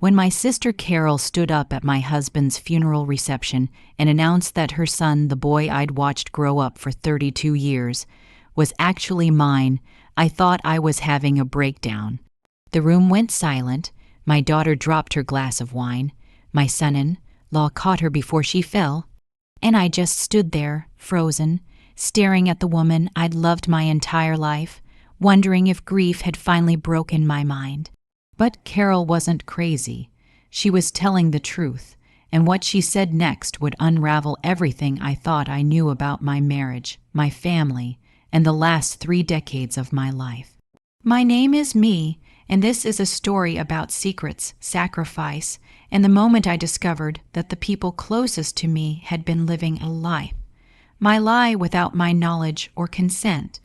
When my sister Carol stood up at my husband's funeral reception and announced that her son, the boy I'd watched grow up for 32 years, was actually mine, I thought I was having a breakdown. The room went silent. My daughter dropped her glass of wine. My son-in-law caught her before she fell. And I just stood there, frozen, staring at the woman I'd loved my entire life, wondering if grief had finally broken my mind. But Carol wasn't crazy. She was telling the truth, and what she said next would unravel everything I thought I knew about my marriage, my family, and the last 3 decades of my life. My name is Me, and this is a story about secrets, sacrifice, and the moment I discovered that the people closest to me had been living a lie. My lie without my knowledge or consent.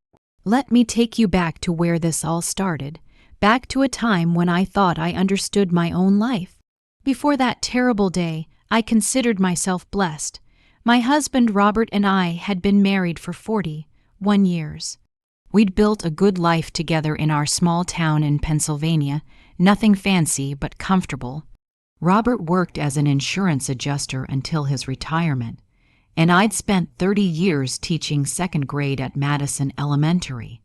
Let me take you back to where this all started. Back to a time when I thought I understood my own life. Before that terrible day, I considered myself blessed. My husband Robert and I had been married for 41 years. We'd built a good life together in our small town in Pennsylvania, nothing fancy but comfortable. Robert worked as an insurance adjuster until his retirement, and I'd spent 30 years teaching 2nd grade at Madison Elementary.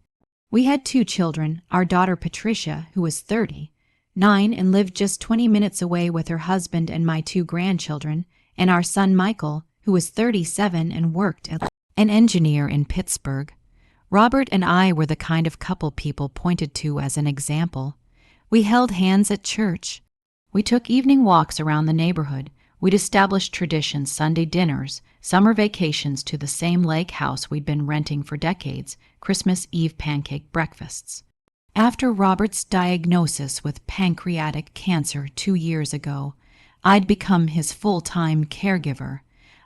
We had 2 children, our daughter Patricia, who was 39 and lived just 20 minutes away with her husband and my 2 grandchildren, and our son Michael, who was 37 and worked as an engineer in Pittsburgh. Robert and I were the kind of couple people pointed to as an example. We held hands at church. We took evening walks around the neighborhood. We'd established traditions, Sunday dinners, summer vacations to the same lake house we'd been renting for decades, Christmas Eve pancake breakfasts. After Robert's diagnosis with pancreatic cancer 2 years ago, I'd become his full-time caregiver.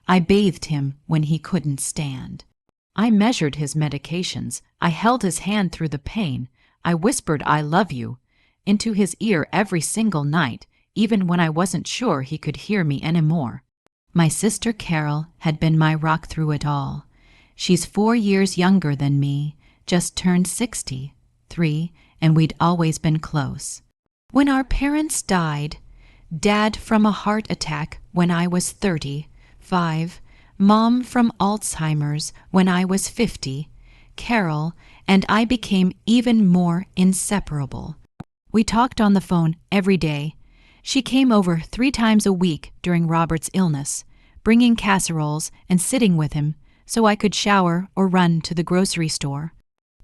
I bathed him when he couldn't stand. I measured his medications. I held his hand through the pain. I whispered, "I love you," into his ear every single night, even when I wasn't sure he could hear me anymore. My sister Carol had been my rock through it all. She's 4 years younger than me, just turned 63, and we'd always been close. When our parents died, Dad from a heart attack when I was 35, Mom from Alzheimer's when I was 50, Carol and I became even more inseparable. We talked on the phone every day. She came over 3 times a week during Robert's illness, bringing casseroles and sitting with him so I could shower or run to the grocery store.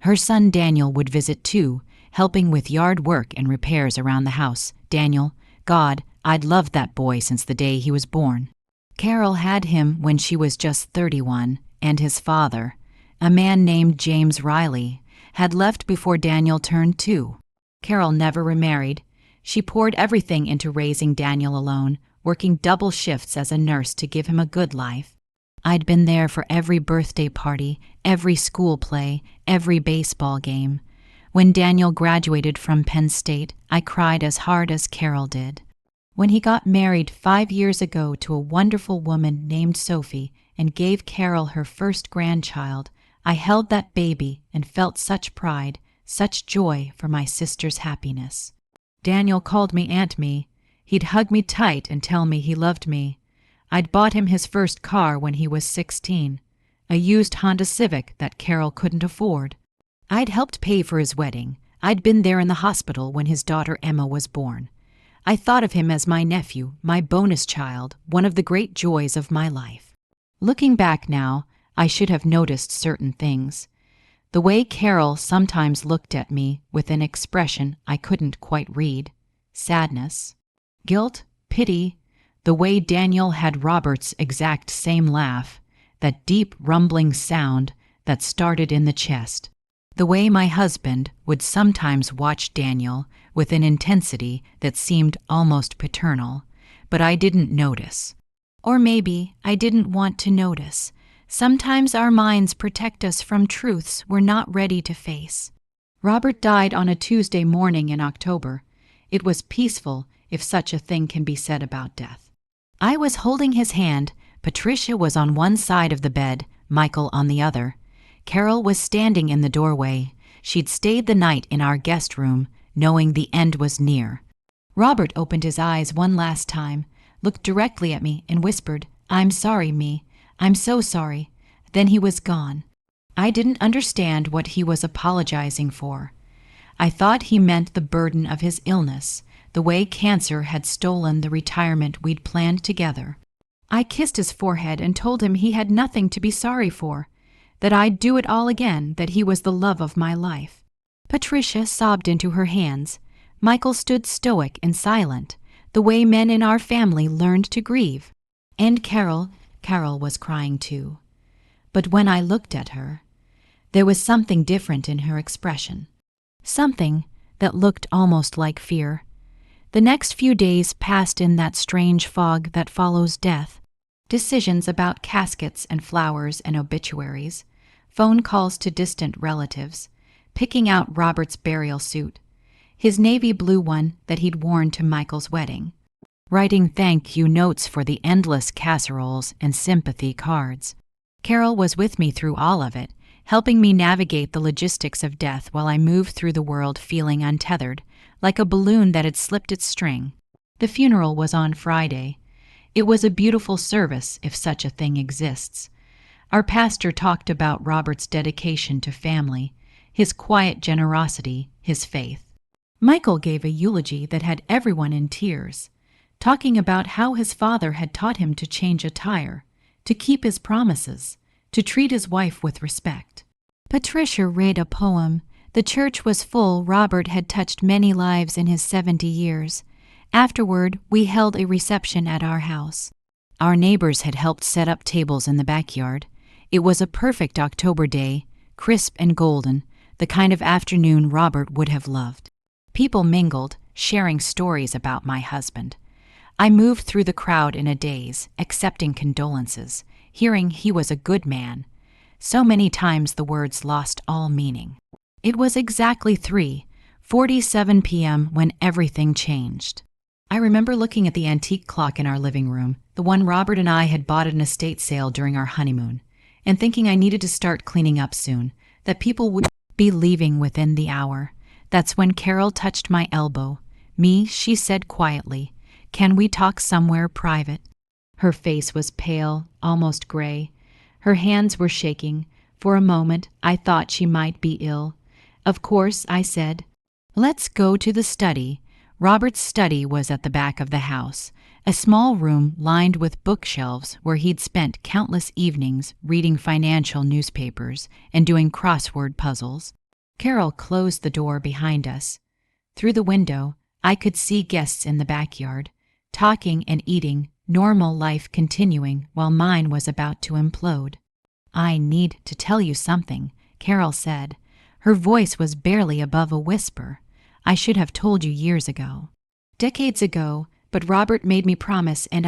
Her son Daniel would visit too, helping with yard work and repairs around the house. Daniel, God, I'd loved that boy since the day he was born. Carol had him when she was just 31, and his father, a man named James Riley, had left before Daniel turned 2. Carol never remarried. She poured everything into raising Daniel alone, working double shifts as a nurse to give him a good life. I'd been there for every birthday party, every school play, every baseball game. When Daniel graduated from Penn State, I cried as hard as Carol did. When he got married 5 years ago to a wonderful woman named Sophie and gave Carol her first grandchild, I held that baby and felt such pride, such joy for my sister's happiness. Daniel called me Aunt Me. He'd hug me tight and tell me he loved me. I'd bought him his first car when he was 16, a used Honda Civic that Carol couldn't afford. I'd helped pay for his wedding. I'd been there in the hospital when his daughter Emma was born. I thought of him as my nephew, my bonus child, one of the great joys of my life. Looking back now, I should have noticed certain things. The way Carol sometimes looked at me with an expression I couldn't quite read. Sadness, guilt, pity. The way Daniel had Robert's exact same laugh, that deep rumbling sound that started in the chest. The way my husband would sometimes watch Daniel with an intensity that seemed almost paternal, but I didn't notice. Or maybe I didn't want to notice. Sometimes our minds protect us from truths we're not ready to face. Robert died on a Tuesday morning in October. It was peaceful, if such a thing can be said about death. I was holding his hand. Patricia was on one side of the bed, Michael on the other. Carol was standing in the doorway. She'd stayed the night in our guest room, knowing the end was near. Robert opened his eyes one last time, looked directly at me, and whispered, "I'm sorry, me. I'm so sorry." Then he was gone. I didn't understand what he was apologizing for. I thought he meant the burden of his illness, the way cancer had stolen the retirement we'd planned together. I kissed his forehead and told him he had nothing to be sorry for, that I'd do it all again, that he was the love of my life. Patricia sobbed into her hands. Michael stood stoic and silent, the way men in our family learned to grieve. And Carol was crying too. But when I looked at her, there was something different in her expression. Something that looked almost like fear. The next few days passed in that strange fog that follows death. Decisions about caskets and flowers and obituaries, phone calls to distant relatives, picking out Robert's burial suit, his navy blue one that he'd worn to Michael's wedding, writing thank you notes for the endless casseroles and sympathy cards. Carol was with me through all of it, helping me navigate the logistics of death while I moved through the world feeling untethered, like a balloon that had slipped its string. The funeral was on Friday. It was a beautiful service, if such a thing exists. Our pastor talked about Robert's dedication to family, his quiet generosity, his faith. Michael gave a eulogy that had everyone in tears, talking about how his father had taught him to change a tire, to keep his promises, to treat his wife with respect. Patricia read a poem. The church was full. Robert had touched many lives in his 70 years. Afterward, we held a reception at our house. Our neighbors had helped set up tables in the backyard. It was a perfect October day, crisp and golden, the kind of afternoon Robert would have loved. People mingled, sharing stories about my husband. I moved through the crowd in a daze, accepting condolences, hearing he was a good man. So many times the words lost all meaning. It was exactly 3:47 p.m. when everything changed. I remember looking at the antique clock in our living room, the one Robert and I had bought at an estate sale during our honeymoon, and thinking I needed to start cleaning up soon, that people would be leaving within the hour. That's when Carol touched my elbow. "Me," she said quietly, "can we talk somewhere private?" Her face was pale, almost gray. Her hands were shaking. For a moment, I thought she might be ill. Of course, I said, "Let's go to the study." Robert's study was at the back of the house, a small room lined with bookshelves where he'd spent countless evenings reading financial newspapers and doing crossword puzzles. Carol closed the door behind us. Through the window, I could see guests in the backyard, talking and eating, normal life continuing while mine was about to implode. "I need to tell you something," Carol said. Her voice was barely above a whisper. "I should have told you years ago. Decades ago, but Robert made me promise, and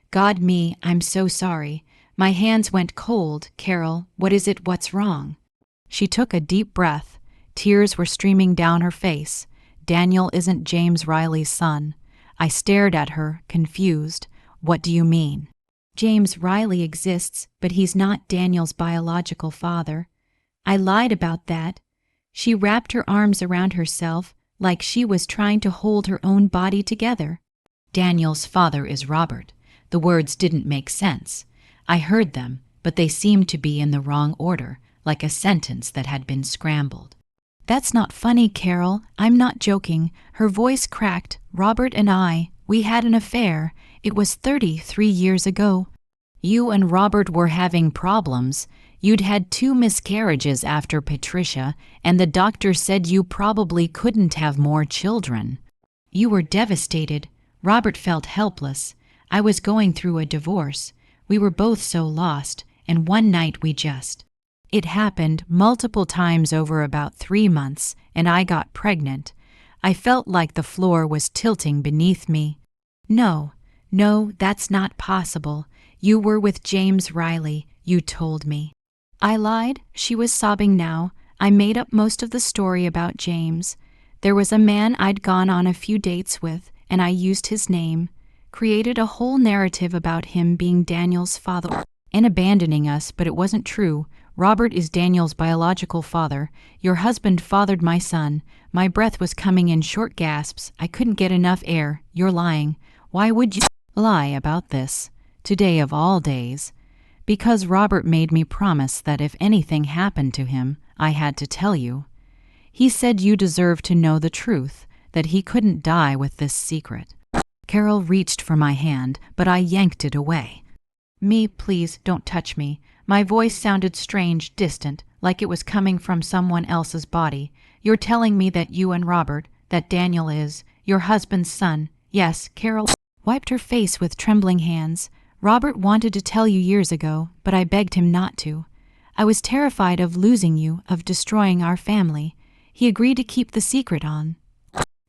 God me, I'm so sorry. My hands went cold. Carol, what is it? What's wrong?" She took a deep breath. Tears were streaming down her face. "Daniel isn't James Riley's son." I stared at her, confused. "What do you mean?" "James Riley exists, but he's not Daniel's biological father." I lied about that. She wrapped her arms around herself like she was trying to hold her own body together. "Daniel's father is Robert." The words didn't make sense. I heard them, but they seemed to be in the wrong order, like a sentence that had been scrambled. "That's not funny, Carol. I'm not joking." Her voice cracked. "Robert and we had an affair. It was 33 years ago. You and Robert were having problems. You'd had 2 miscarriages after Patricia, and the doctor said you probably couldn't have more children. You were devastated." Robert felt helpless. "I was going through a divorce. We were both so lost, and one night we just... It happened multiple times over about 3 months, and I got pregnant. I felt like the floor was tilting beneath me. No, that's not possible. You were with James Riley, you told me." I lied. She was sobbing now. I made up most of the story about James. There was a man I'd gone on a few dates with, and I used his name, created a whole narrative about him being Daniel's father and abandoning us, but it wasn't true. Robert is Daniel's biological father. Your husband fathered my son. My breath was coming in short gasps. I couldn't get enough air. You're lying. Why would you lie about this? Today of all days. Because Robert made me promise that if anything happened to him, I had to tell you. He said you deserved to know the truth, that he couldn't die with this secret. Carol reached for my hand, but I yanked it away. Me, please, don't touch me. My voice sounded strange, distant, like it was coming from someone else's body. You're telling me that you and Robert, that Daniel is, your husband's son. Yes, Carol wiped her face with trembling hands. Robert wanted to tell you years ago, but I begged him not to. I was terrified of losing you, of destroying our family. He agreed to keep the secret on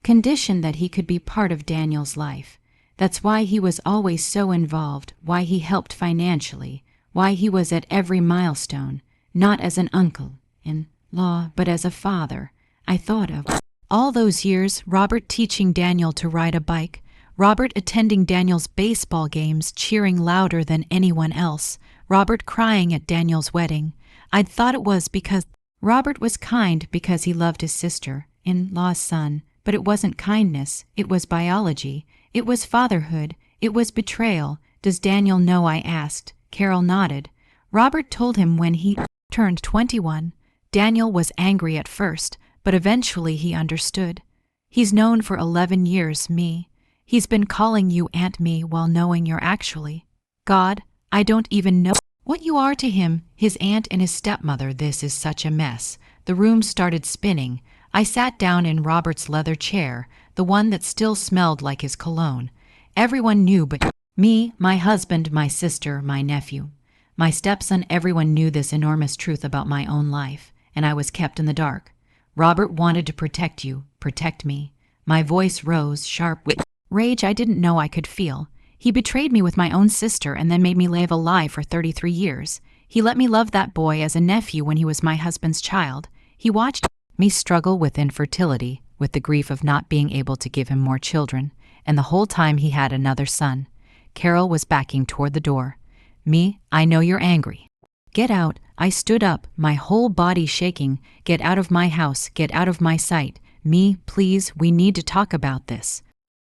condition that he could be part of Daniel's life. That's why he was always so involved, why he helped financially, why he was at every milestone, not as an uncle-in-law, but as a father. I thought of all those years, Robert teaching Daniel to ride a bike, Robert attending Daniel's baseball games, cheering louder than anyone else, Robert crying at Daniel's wedding. I'd thought it was because Robert was kind because he loved his sister-in-law's son, but it wasn't kindness, it was biology, it was fatherhood, it was betrayal. Does Daniel know? I asked. Carol nodded. Robert told him when he turned 21. Daniel was angry at first, but eventually he understood. He's known for 11 years, me. He's been calling you Aunt Me while knowing you're actually God. I don't even know what you are to him, his aunt and his stepmother. This is such a mess. The room started spinning. I sat down in Robert's leather chair, the one that still smelled like his cologne. Everyone knew but me, my husband, my sister, my nephew. My stepson, everyone knew this enormous truth about my own life, and I was kept in the dark. Robert wanted to protect you, protect me. My voice rose, sharp with rage I didn't know I could feel. He betrayed me with my own sister and then made me live a lie for 33 years. He let me love that boy as a nephew when he was my husband's child. He watched me struggle with infertility, with the grief of not being able to give him more children, and the whole time he had another son. Carol was backing toward the door. Me, I know you're angry. Get out. I stood up, my whole body shaking. Get out of my house. Get out of my sight. Me, please, we need to talk about this.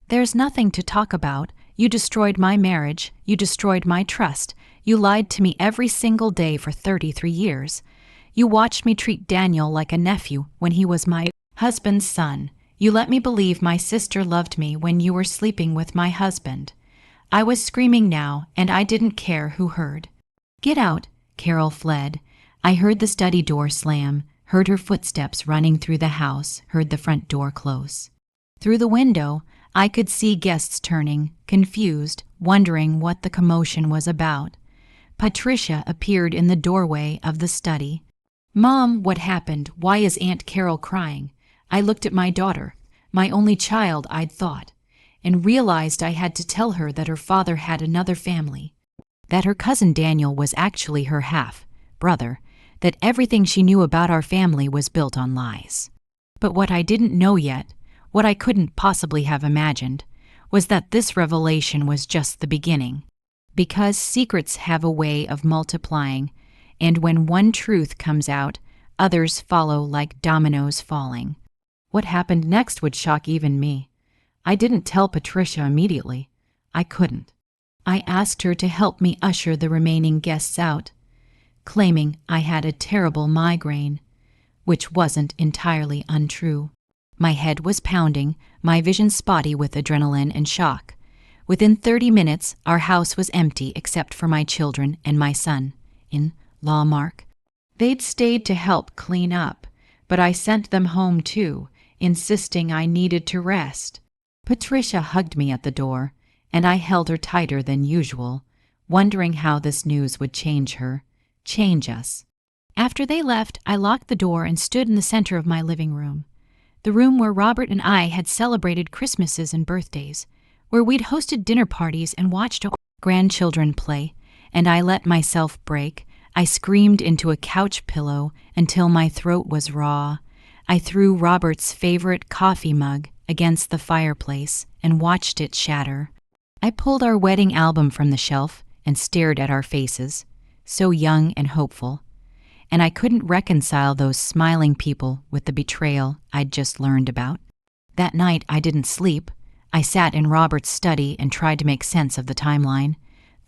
There's nothing to talk about. You destroyed my marriage. You destroyed my trust. You lied to me every single day for 33 years. You watched me treat Daniel like a nephew when he was my husband's son. You let me believe my sister loved me when you were sleeping with my husband. I was screaming now, and I didn't care who heard. Get out. Carol fled. I heard the study door slam, heard her footsteps running through the house, heard the front door close. Through the window, I could see guests turning, confused, wondering what the commotion was about. Patricia appeared in the doorway of the study. Mom, what happened? Why is Aunt Carol crying? I looked at my daughter, my only child, I'd thought, and realized I had to tell her that her father had another family, that her cousin Daniel was actually her half-brother, that everything she knew about our family was built on lies. But what I didn't know yet, what I couldn't possibly have imagined, was that this revelation was just the beginning. Because secrets have a way of multiplying, and when one truth comes out, others follow like dominoes falling. What happened next would shock even me. I didn't tell Patricia immediately. I couldn't. I asked her to help me usher the remaining guests out, claiming I had a terrible migraine, which wasn't entirely untrue. My head was pounding, my vision spotty with adrenaline and shock. Within 30 minutes, our house was empty except for my children and my son-in-law Mark. They'd stayed to help clean up, but I sent them home too, insisting I needed to rest. Patricia hugged me at the door, and I held her tighter than usual, wondering how this news would change her, change us. After they left, I locked the door and stood in the center of my living room, the room where Robert and I had celebrated Christmases and birthdays, where we'd hosted dinner parties and watched grandchildren play, and I let myself break. I screamed into a couch pillow until my throat was raw. I threw Robert's favorite coffee mug against the fireplace and watched it shatter. I pulled our wedding album from the shelf and stared at our faces, so young and hopeful. and I couldn't reconcile those smiling people with the betrayal I'd just learned about. That night, I didn't sleep. I sat in Robert's study and tried to make sense of the timeline.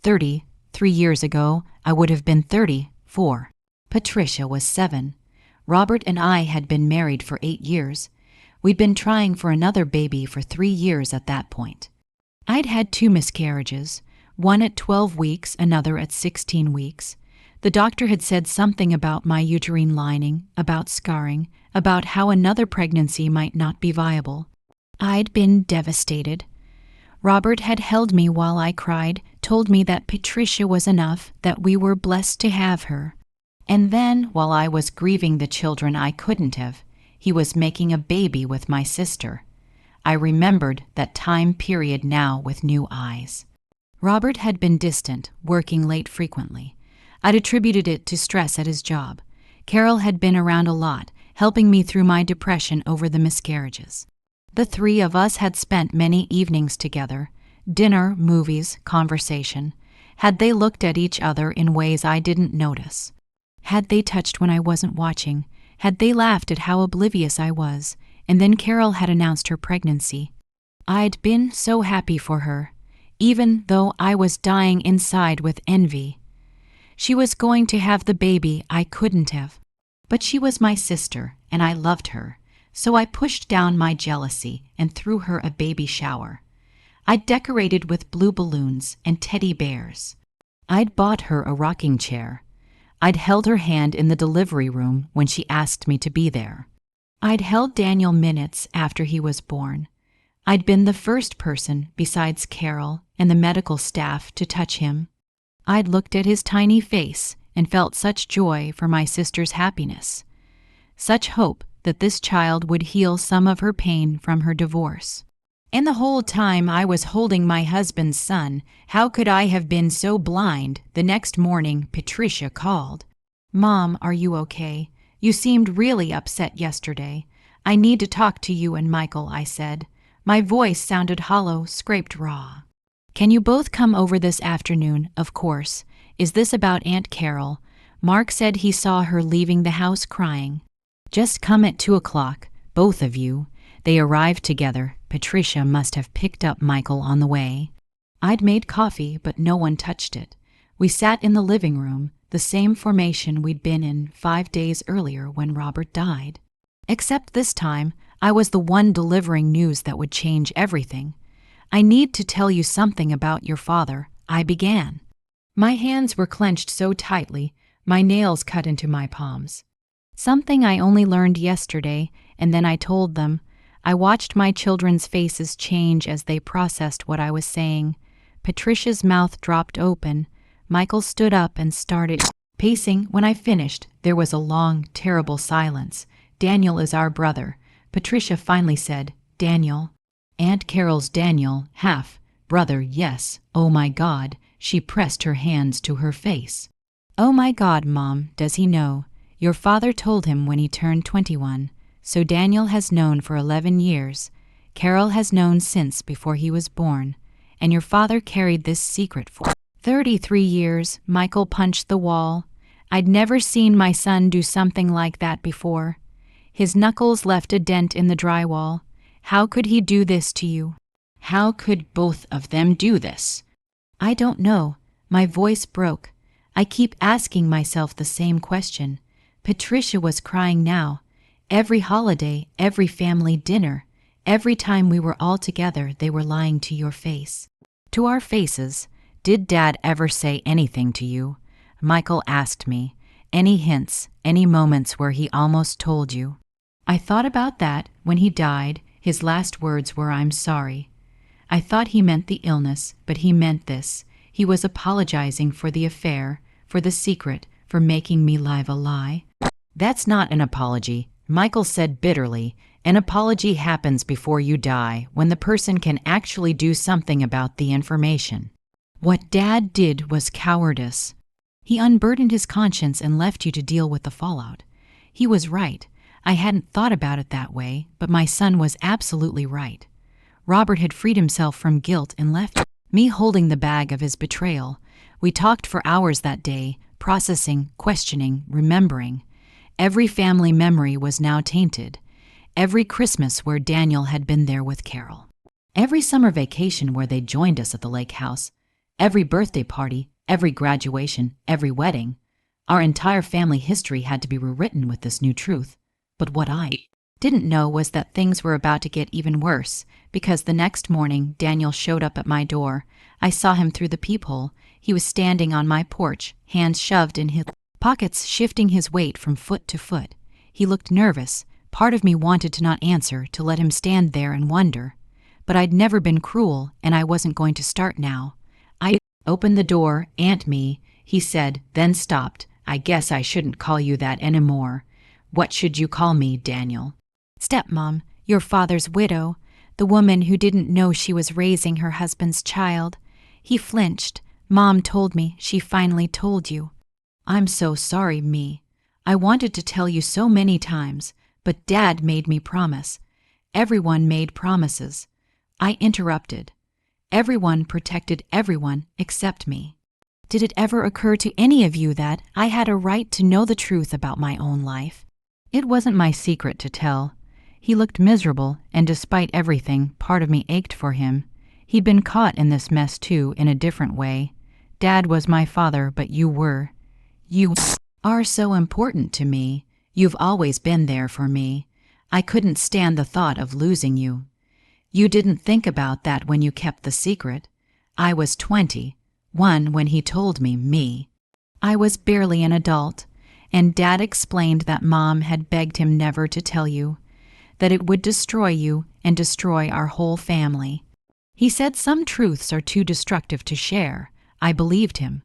3 years ago, I would have been 34. Patricia was 7. Robert and I had been married for 8 years. We'd been trying for another baby for 3 years at that point. I'd had 2 miscarriages, one at 12 weeks, another at 16 weeks. The doctor had said something about my uterine lining, about scarring, about how another pregnancy might not be viable. I'd been devastated. Robert had held me while I cried, told me that Patricia was enough, that we were blessed to have her. And then, while I was grieving the children I couldn't have, he was making a baby with my sister. I remembered that time period now with new eyes. Robert had been distant, working late frequently. I'd attributed it to stress at his job. Carol had been around a lot, helping me through my depression over the miscarriages. The 3 of us had spent many evenings together, dinner, movies, conversation. Had they looked at each other in ways I didn't notice? Had they touched when I wasn't watching? Had they laughed at how oblivious I was? And then Carol had announced her pregnancy. I'd been so happy for her, even though I was dying inside with envy. She was going to have the baby I couldn't have. But she was my sister, and I loved her, so I pushed down my jealousy and threw her a baby shower. I'd decorated with blue balloons and teddy bears. I'd bought her a rocking chair. I'd held her hand in the delivery room when she asked me to be there. I'd held Daniel minutes after he was born. I'd been the first person, besides Carol and the medical staff, to touch him. I'd looked at his tiny face and felt such joy for my sister's happiness, such hope that this child would heal some of her pain from her divorce. And the whole time I was holding my husband's son, how could I have been so blind? The next morning, Patricia called. "Mom, are you okay? You seemed really upset yesterday. I need to talk to you and Michael," I said. My voice sounded hollow, scraped raw. "Can you both come over this afternoon? Of course. Is this about Aunt Carol? Mark said he saw her leaving the house crying. Just come at 2:00, both of you." They arrived together. Patricia must have picked up Michael on the way. I'd made coffee, but no one touched it. We sat in the living room, the same formation we'd been in 5 days earlier when Robert died. Except this time, I was the one delivering news that would change everything. "I need to tell you something about your father," I began. My hands were clenched so tightly, my nails cut into my palms. Something I only learned yesterday, and then I told them. I watched my children's faces change as they processed what I was saying. Patricia's mouth dropped open. Michael stood up and started pacing. When I finished, there was a long, terrible silence. "Daniel is our brother." Patricia finally said, "Daniel." Aunt Carol's Daniel, half. Brother, yes. Oh my God. She pressed her hands to her face. "Oh my God, Mom, does he know? Your father told him when he turned 21. So Daniel has known for 11 years. Carol has known since before he was born. And your father carried this secret for 33 years." Michael punched the wall. I'd never seen my son do something like that before. His knuckles left a dent in the drywall. "How could he do this to you? How could both of them do this?" "I don't know." My voice broke. I keep asking myself the same question. Patricia was crying now. Every holiday, every family dinner, every time we were all together, they were lying to your face. To our faces. "Did Dad ever say anything to you?" Michael asked me. "Any hints, any moments where he almost told you?" I thought about that. When he died, his last words were, "I'm sorry." I thought he meant the illness, but he meant this. He was apologizing for the affair, for the secret, for making me live a lie. "That's not an apology," Michael said bitterly. "An apology happens before you die, when the person can actually do something about the information. What Dad did was cowardice. He unburdened his conscience and left you to deal with the fallout. He was right. I hadn't thought about it that way, but my son was absolutely right. Robert had freed himself from guilt and left me holding the bag of his betrayal. We talked for hours that day, processing, questioning, remembering. Every family memory was now tainted. Every Christmas where Daniel had been there with Carol. Every summer vacation where they joined us at the lake house. Every birthday party, every graduation, every wedding. Our entire family history had to be rewritten with this new truth. But what I didn't know was that things were about to get even worse, because the next morning Daniel showed up at my door. I saw him through the peephole. He was standing on my porch, hands shoved in his pockets, shifting his weight from foot to foot. He looked nervous. Part of me wanted to not answer, to let him stand there and wonder. But I'd never been cruel, and I wasn't going to start now. I opened the door. "Aunt Me," he said, then stopped. "I guess I shouldn't call you that anymore. What should you call me, Daniel?" "Stepmom, your father's widow, the woman who didn't know she was raising her husband's child." He flinched. "Mom told me she finally told you." "I'm so sorry, Me. I wanted to tell you so many times, but Dad made me promise. Everyone made promises." I interrupted. Everyone protected everyone except me. Did it ever occur to any of you that I had a right to know the truth about my own life? It wasn't my secret to tell. He looked miserable, and despite everything, part of me ached for him. He'd been caught in this mess too, in a different way. Dad was my father, but you are so important to me. You've always been there for me. I couldn't stand the thought of losing you. You didn't think about that when you kept the secret. I was 21 when he told me. I was barely an adult, and Dad explained that Mom had begged him never to tell you, that it would destroy you and destroy our whole family. He said some truths are too destructive to share. I believed him.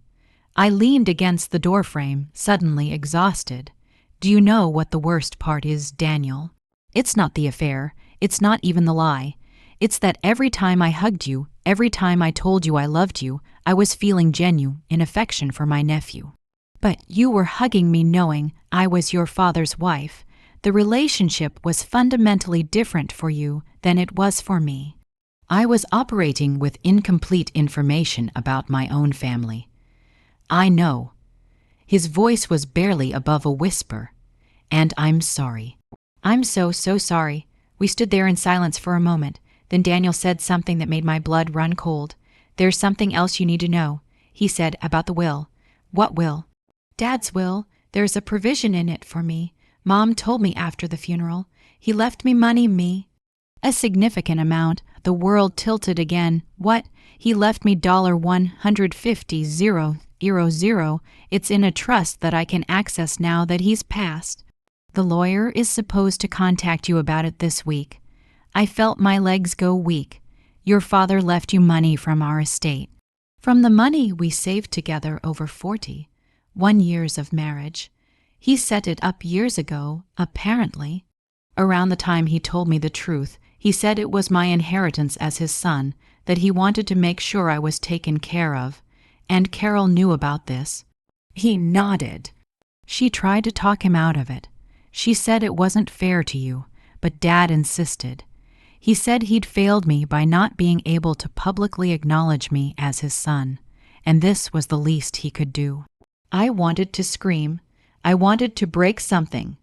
I leaned against the doorframe, suddenly exhausted. Do you know what the worst part is, Daniel? It's not the affair. It's not even the lie. It's that every time I hugged you, every time I told you I loved you, I was feeling genuine affection for my nephew. But you were hugging me knowing I was your father's wife. The relationship was fundamentally different for you than it was for me. I was operating with incomplete information about my own family. I know. His voice was barely above a whisper. And I'm sorry. I'm so sorry. We stood there in silence for a moment. Then Daniel said something that made my blood run cold. "There's something else you need to know," he said, "about the will." "What will?" "Dad's will. There's a provision in it for me. Mom told me after the funeral. He left me money, Me." A significant amount. The world tilted again. "What?" "He left me $150,000. It's in a trust that I can access now that he's passed. The lawyer is supposed to contact you about it this week." I felt my legs go weak. "Your father left you money from our estate." "From the money we saved together over 41 years of marriage. He set it up years ago, apparently." Around the time he told me the truth, he said it was my inheritance as his son, that he wanted to make sure I was taken care of. And Carol knew about this. He nodded. "She tried to talk him out of it. She said it wasn't fair to you, but Dad insisted. He said he'd failed me by not being able to publicly acknowledge me as his son, and this was the least he could do." I wanted to scream. I wanted to break something.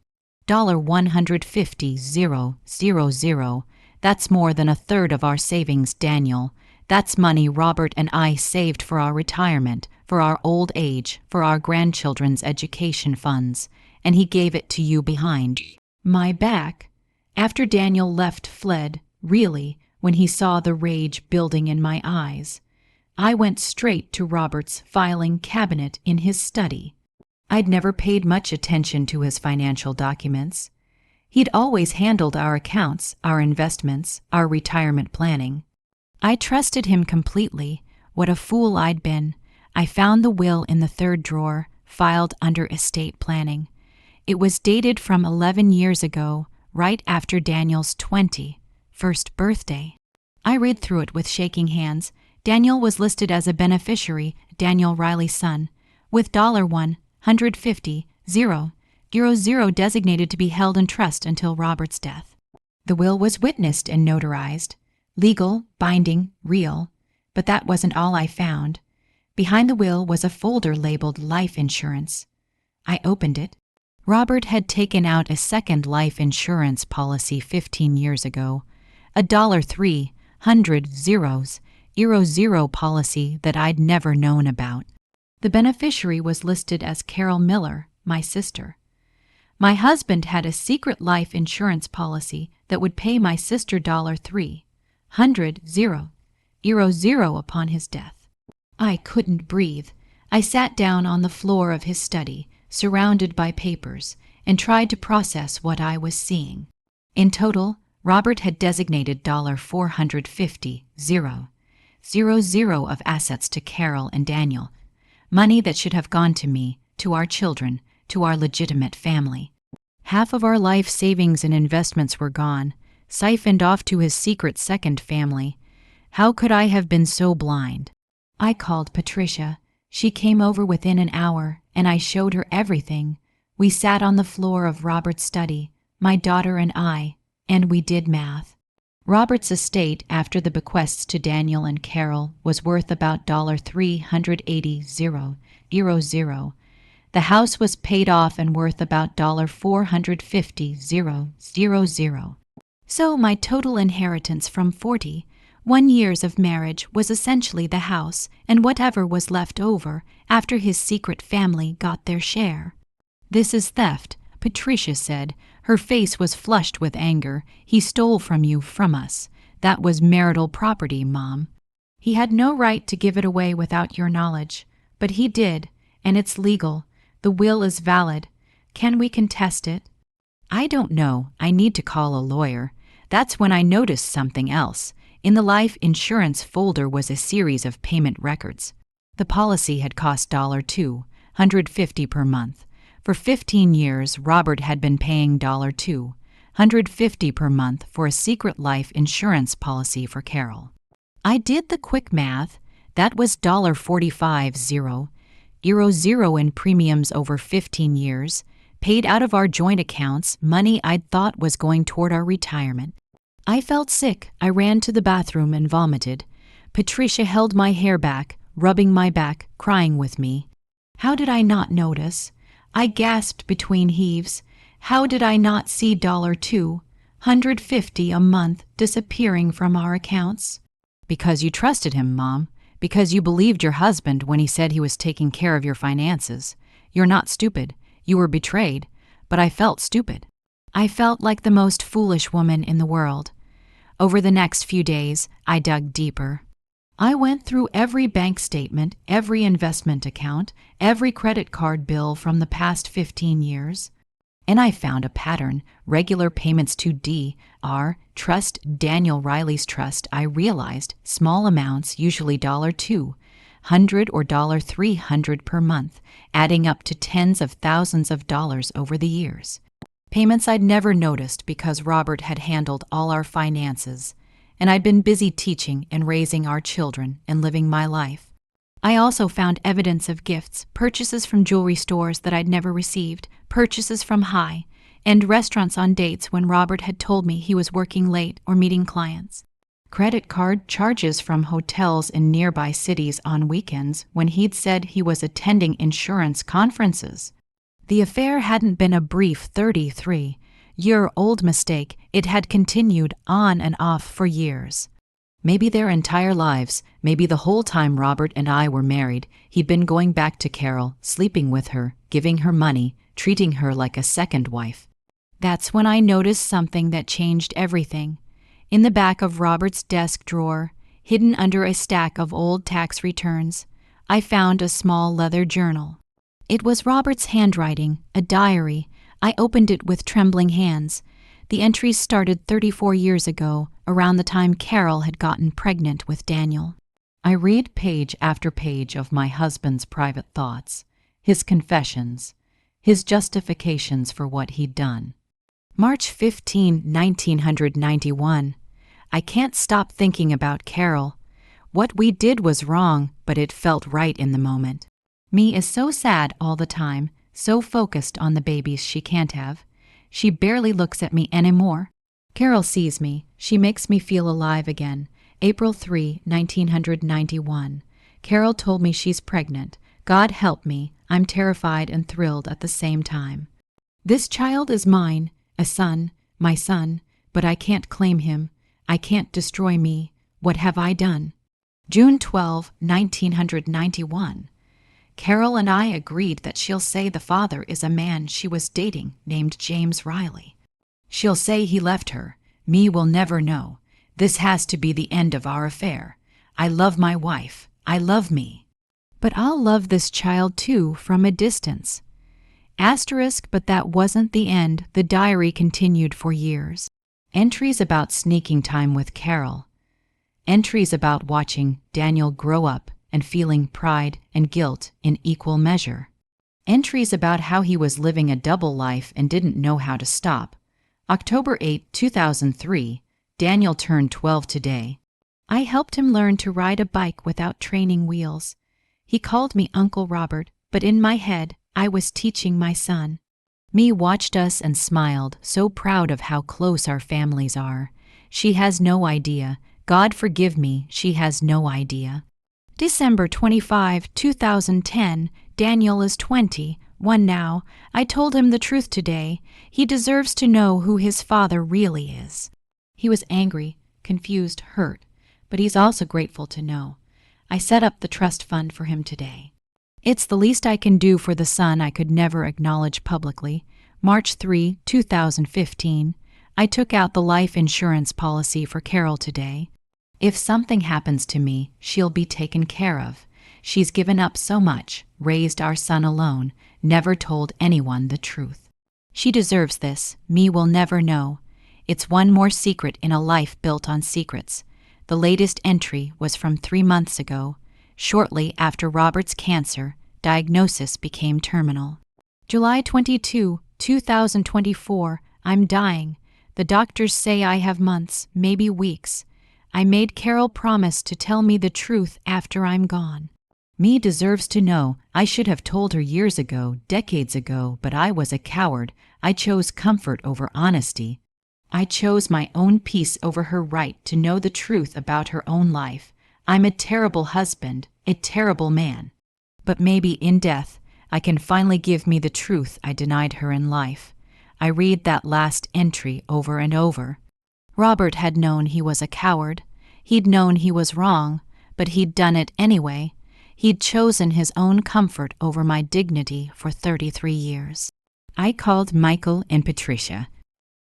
$150,000. That's more than a third of our savings, Daniel. That's money Robert and I saved for our retirement, for our old age, for our grandchildren's education funds, and he gave it to you behind my back. After Daniel fled, really, when he saw the rage building in my eyes. I went straight to Robert's filing cabinet in his study. I'd never paid much attention to his financial documents. He'd always handled our accounts, our investments, our retirement planning. I trusted him completely. What a fool I'd been. I found the will in the third drawer, filed under estate planning. It was dated from 11 years ago, right after Daniel's 21st birthday. I read through it with shaking hands. Daniel was listed as a beneficiary, Daniel Riley's son, with $150,000 designated to be held in trust until Robert's death. The will was witnessed and notarized. Legal, binding, real. But that wasn't all I found. Behind the will was a folder labeled Life Insurance. I opened it. Robert had taken out a second life insurance policy 15 years ago, a $300 policy that I'd never known about. The beneficiary was listed as Carol Miller, my sister. My husband had a secret life insurance policy that would pay my sister $300 upon his death. I couldn't breathe. I sat down on the floor of his study, surrounded by papers, and tried to process what I was seeing. In total, Robert had designated $450,000 of assets to Carol and Daniel, money that should have gone to me, to our children, to our legitimate family. Half of our life savings and investments were gone, siphoned off to his secret second family. How could I have been so blind? I called Patricia. She came over within an hour, and I showed her everything. We sat on the floor of Robert's study, my daughter and I, and we did math. Robert's estate, after the bequests to Daniel and Carol, was worth about $380,000. The house was paid off and worth about $450,000. So my total inheritance from 41 years of marriage was essentially the house and whatever was left over after his secret family got their share. "This is theft," Patricia said. Her face was flushed with anger. "He stole from you, from us. That was marital property, Mom. He had no right to give it away without your knowledge. But he did, and it's legal. The will is valid. Can we contest it?" "I don't know. I need to call a lawyer." That's when I noticed something else. In the life insurance folder was a series of payment records. The policy had cost $250 per month. For 15 years, Robert had been paying $250 per month for a secret life insurance policy for Carol. I did the quick math. That was $45,000 in premiums over 15 years, paid out of our joint accounts, money I'd thought was going toward our retirement. I felt sick. I ran to the bathroom and vomited. Patricia held my hair back, rubbing my back, crying with me. How did I not notice? I gasped between heaves. How did I not see $250 a month disappearing from our accounts? Because you trusted him, Mom. Because you believed your husband when he said he was taking care of your finances. You're not stupid. You were betrayed. But I felt stupid. I felt like the most foolish woman in the world. Over the next few days, I dug deeper. I went through every bank statement, every investment account, every credit card bill from the past 15 years. And I found a pattern: regular payments to Dr. Trust, Daniel Riley's trust. I realized small amounts, usually $200 or $300 per month, adding up to tens of thousands of dollars over the years. Payments I'd never noticed because Robert had handled all our finances, and I'd been busy teaching and raising our children and living my life. I also found evidence of gifts, purchases from jewelry stores that I'd never received, purchases from high-end restaurants on dates when Robert had told me he was working late or meeting clients. Credit card charges from hotels in nearby cities on weekends when he'd said he was attending insurance conferences. The affair hadn't been a brief 33-year-old mistake. It had continued on and off for years. Maybe their entire lives, maybe the whole time Robert and I were married, he'd been going back to Carol, sleeping with her, giving her money, treating her like a second wife. That's when I noticed something that changed everything. In the back of Robert's desk drawer, hidden under a stack of old tax returns, I found a small leather journal. It was Robert's handwriting, a diary. I opened it with trembling hands. The entries started 34 years ago, around the time Carol had gotten pregnant with Daniel. I read page after page of my husband's private thoughts, his confessions, his justifications for what he'd done. March 15, 1991. I can't stop thinking about Carol. What we did was wrong, but it felt right in the moment. Me is so sad all the time, so focused on the babies she can't have. She barely looks at me anymore. Carol sees me. She makes me feel alive again. April 3, 1991. Carol told me she's pregnant. God help me, I'm terrified and thrilled at the same time. This child is mine, a son, my son, but I can't claim him. I can't destroy me. What have I done? June 12, 1991. Carol and I agreed that she'll say the father is a man she was dating named James Riley. She'll say he left her. Me will never know. This has to be the end of our affair. I love my wife. I love me. But I'll love this child too from a distance. Asterisk, but that wasn't the end. The diary continued for years. Entries about sneaking time with Carol. Entries about watching Daniel grow up and feeling pride and guilt in equal measure. Entries about how he was living a double life and didn't know how to stop. October 8, 2003, Daniel turned 12 today. I helped him learn to ride a bike without training wheels. He called me Uncle Robert, but in my head, I was teaching my son. Me watched us and smiled, so proud of how close our families are. She has no idea. God forgive me, she has no idea. December 25, 2010, Daniel is 21 now. I told him the truth today. He deserves to know who his father really is. He was angry, confused, hurt, but he's also grateful to know. I set up the trust fund for him today. It's the least I can do for the son I could never acknowledge publicly. March 3, 2015, I took out the life insurance policy for Carol today. If something happens to me, she'll be taken care of. She's given up so much, raised our son alone, never told anyone the truth. She deserves this. Me will never know. It's one more secret in a life built on secrets. The latest entry was from 3 months ago, shortly after Robert's cancer diagnosis became terminal. July 22, 2024, I'm dying. The doctors say I have months, maybe weeks. I made Carol promise to tell me the truth after I'm gone. Me deserves to know. I should have told her years ago, decades ago, but I was a coward. I chose comfort over honesty. I chose my own peace over her right to know the truth about her own life. I'm a terrible husband, a terrible man. But maybe in death, I can finally give me the truth I denied her in life. I read that last entry over and over. Robert had known he was a coward. He'd known he was wrong, but he'd done it anyway. He'd chosen his own comfort over my dignity for 33 years. I called Michael and Patricia.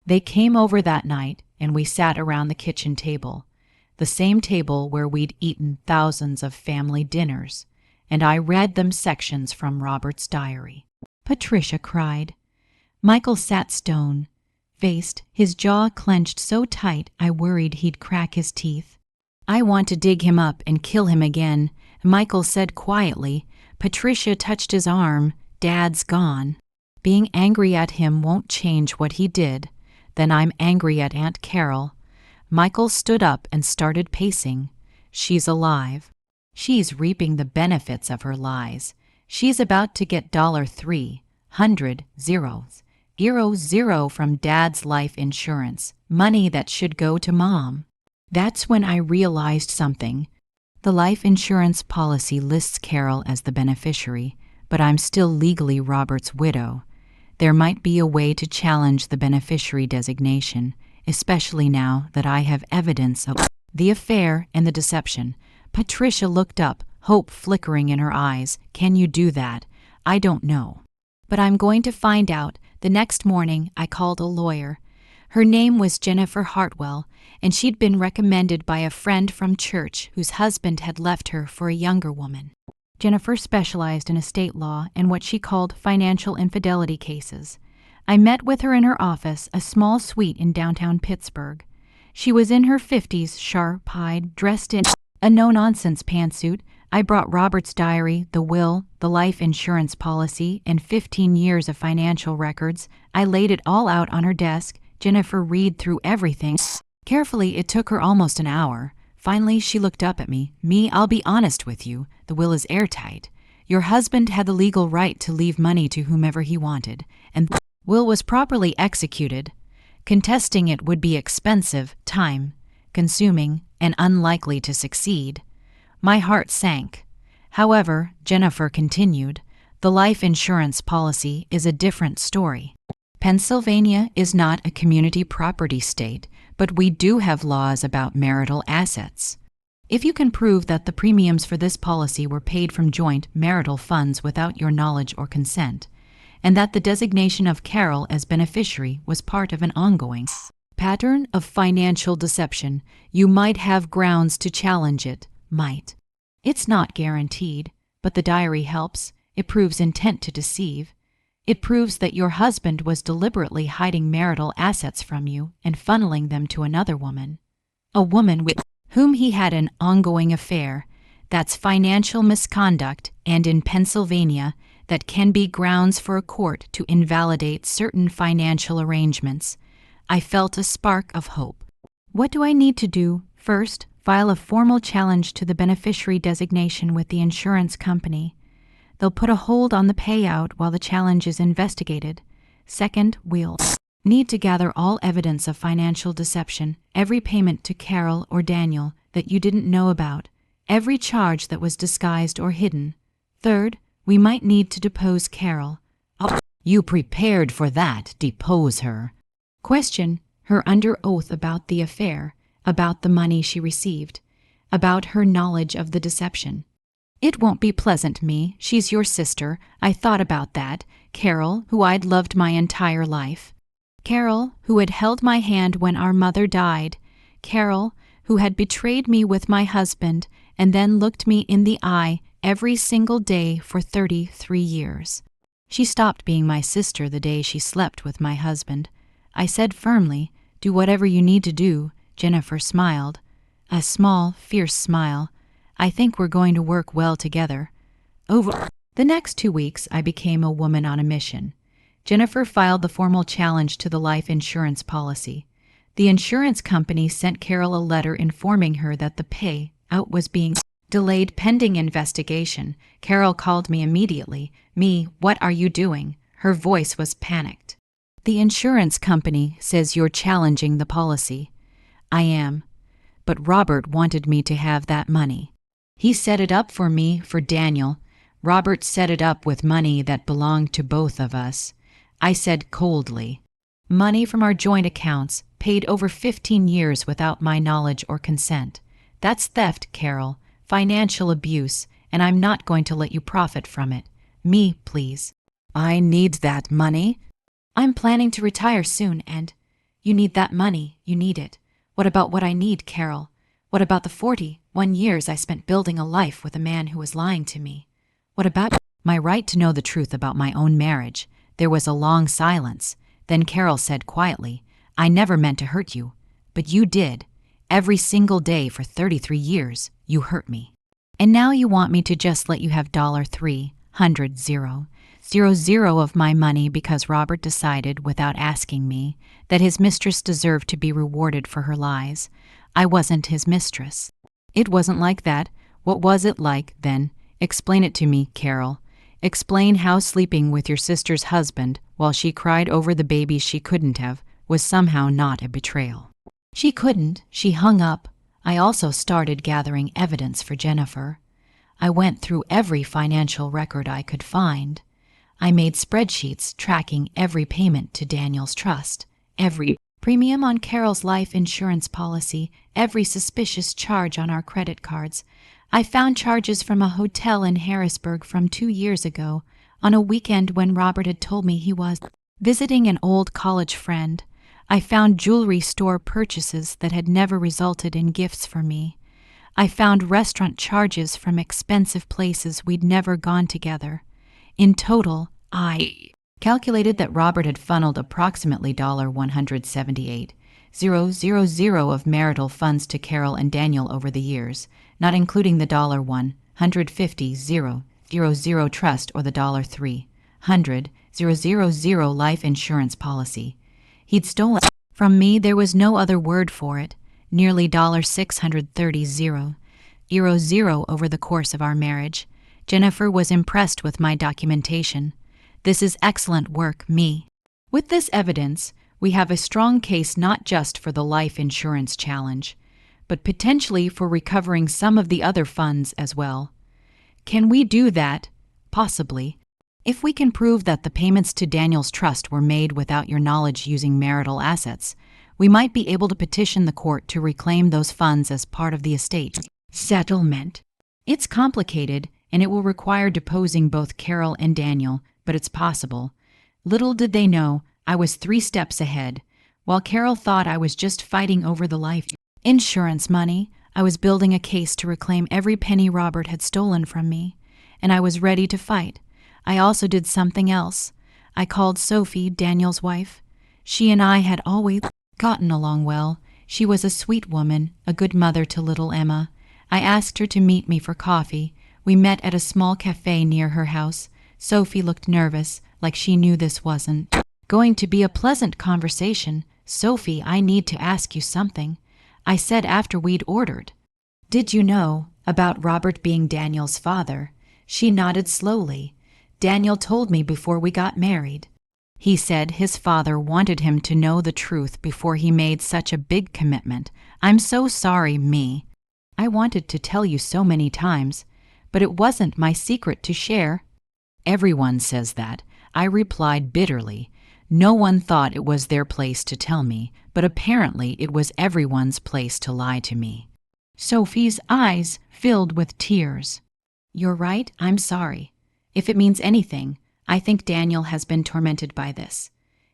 They came over that night, and we sat around the kitchen table, the same table where we'd eaten thousands of family dinners, and I read them sections from Robert's diary. Patricia cried. Michael sat stone-faced, his jaw clenched so tight I worried he'd crack his teeth. I want to dig him up and kill him again, Michael said quietly. Patricia touched his arm. Dad's gone. Being angry at him won't change what he did. Then I'm angry at Aunt Carol. Michael stood up and started pacing. She's alive. She's reaping the benefits of her lies. She's about to get $300 from Dad's life insurance, money that should go to Mom. That's when I realized something. The life insurance policy lists Carol as the beneficiary, but I'm still legally Robert's widow. There might be a way to challenge the beneficiary designation, especially now that I have evidence of the affair and the deception. Patricia looked up, hope flickering in her eyes. Can you do that? I don't know. But I'm going to find out. The next morning, I called a lawyer. Her name was Jennifer Hartwell, and she'd been recommended by a friend from church whose husband had left her for a younger woman. Jennifer specialized in estate law and what she called financial infidelity cases. I met with her in her office, a small suite in downtown Pittsburgh. She was in her 50s, sharp-eyed, dressed in a no-nonsense pantsuit. I brought Robert's diary, the will, the life insurance policy, and 15 years of financial records. I laid it all out on her desk. Jennifer read through everything. Carefully, it took her almost an hour. Finally, she looked up at me. I'll be honest with you. The will is airtight. Your husband had the legal right to leave money to whomever he wanted, and the will was properly executed. Contesting it would be expensive, time-consuming, and unlikely to succeed. My heart sank. However, Jennifer continued, the life insurance policy is a different story. Pennsylvania is not a community property state, but we do have laws about marital assets. If you can prove that the premiums for this policy were paid from joint marital funds without your knowledge or consent, and that the designation of Carol as beneficiary was part of an ongoing pattern of financial deception, you might have grounds to challenge it. Might. It's not guaranteed, but the diary helps. It proves intent to deceive. It proves that your husband was deliberately hiding marital assets from you and funneling them to another woman. A woman with whom he had an ongoing affair. That's financial misconduct, and in Pennsylvania, that can be grounds for a court to invalidate certain financial arrangements. I felt a spark of hope. What do I need to do? First, file a formal challenge to the beneficiary designation with the insurance company. They'll put a hold on the payout while the challenge is investigated. Second, we'll need to gather all evidence of financial deception, every payment to Carol or Daniel that you didn't know about, every charge that was disguised or hidden. Third, we might need to depose Carol. Oh, you prepared for that. Depose her. Question her under oath about the affair, about the money she received, about her knowledge of the deception. It won't be pleasant, me. She's your sister. I thought about that. Carol, who I'd loved my entire life. Carol, who had held my hand when our mother died. Carol, who had betrayed me with my husband and then looked me in the eye every single day for 33 years. She stopped being my sister the day she slept with my husband. I said firmly, do whatever you need to do. Jennifer smiled. A small, fierce smile. I think we're going to work well together. Over the next 2 weeks, I became a woman on a mission. Jennifer filed the formal challenge to the life insurance policy. The insurance company sent Carol a letter informing her that the payout was being delayed pending investigation. Carol called me immediately. Me, what are you doing? Her voice was panicked. The insurance company says you're challenging the policy. I am. But Robert wanted me to have that money. He set it up for me, for Daniel. Robert set it up with money that belonged to both of us. I said coldly, money from our joint accounts, paid over 15 years without my knowledge or consent. That's theft, Carol, financial abuse, and I'm not going to let you profit from it. Me, please. I need that money. I'm planning to retire soon, and you need that money. You need it. What about what I need, Carol? What about the 41 years I spent building a life with a man who was lying to me? What about my right to know the truth about my own marriage? There was a long silence. Then Carol said quietly, I never meant to hurt you, but you did. Every single day for 33 years, you hurt me. And now you want me to just let you have $300,000 of my money because Robert decided, without asking me, that his mistress deserved to be rewarded for her lies. I wasn't his mistress. It wasn't like that. What was it like, then? Explain it to me, Carol. Explain how sleeping with your sister's husband while she cried over the baby she couldn't have was somehow not a betrayal. She couldn't. She hung up. I also started gathering evidence for Jennifer. I went through every financial record I could find. I made spreadsheets tracking every payment to Daniel's trust, every premium on Carol's life insurance policy, every suspicious charge on our credit cards. I found charges from a hotel in Harrisburg from 2 years ago, on a weekend when Robert had told me he was visiting an old college friend. I found jewelry store purchases that had never resulted in gifts for me. I found restaurant charges from expensive places we'd never gone together. In total, I calculated that Robert had funneled approximately $178,000 of marital funds to Carol and Daniel over the years, not including the $150,000 trust or the $300,000 life insurance policy. He'd stolen from me. There was no other word for it. Nearly $630,000 over the course of our marriage. Jennifer was impressed with my documentation. This is excellent work, me. With this evidence, we have a strong case not just for the life insurance challenge, but potentially for recovering some of the other funds as well. Can we do that? Possibly. If we can prove that the payments to Daniel's trust were made without your knowledge using marital assets, we might be able to petition the court to reclaim those funds as part of the estate. Settlement. It's complicated, and it will require deposing both Carol and Daniel, but it's possible. Little did they know, I was 3 steps ahead. While Carol thought I was just fighting over the life insurance money, I was building a case to reclaim every penny Robert had stolen from me, and I was ready to fight. I also did something else. I called Sophie, Daniel's wife. She and I had always gotten along well. She was a sweet woman, a good mother to little Emma. I asked her to meet me for coffee. We met at a small cafe near her house. Sophie looked nervous, like she knew this wasn't going to be a pleasant conversation. Sophie, I need to ask you something, I said after we'd ordered. Did you know about Robert being Daniel's father? She nodded slowly. Daniel told me before we got married. He said his father wanted him to know the truth before he made such a big commitment. I'm so sorry, me. I wanted to tell you so many times, but it wasn't my secret to share. Everyone says that, I replied bitterly. No one thought it was their place to tell me, but apparently it was everyone's place to lie to me. Sophie's eyes filled with tears. You're right, I'm sorry. If it means anything, I think Daniel has been tormented by this.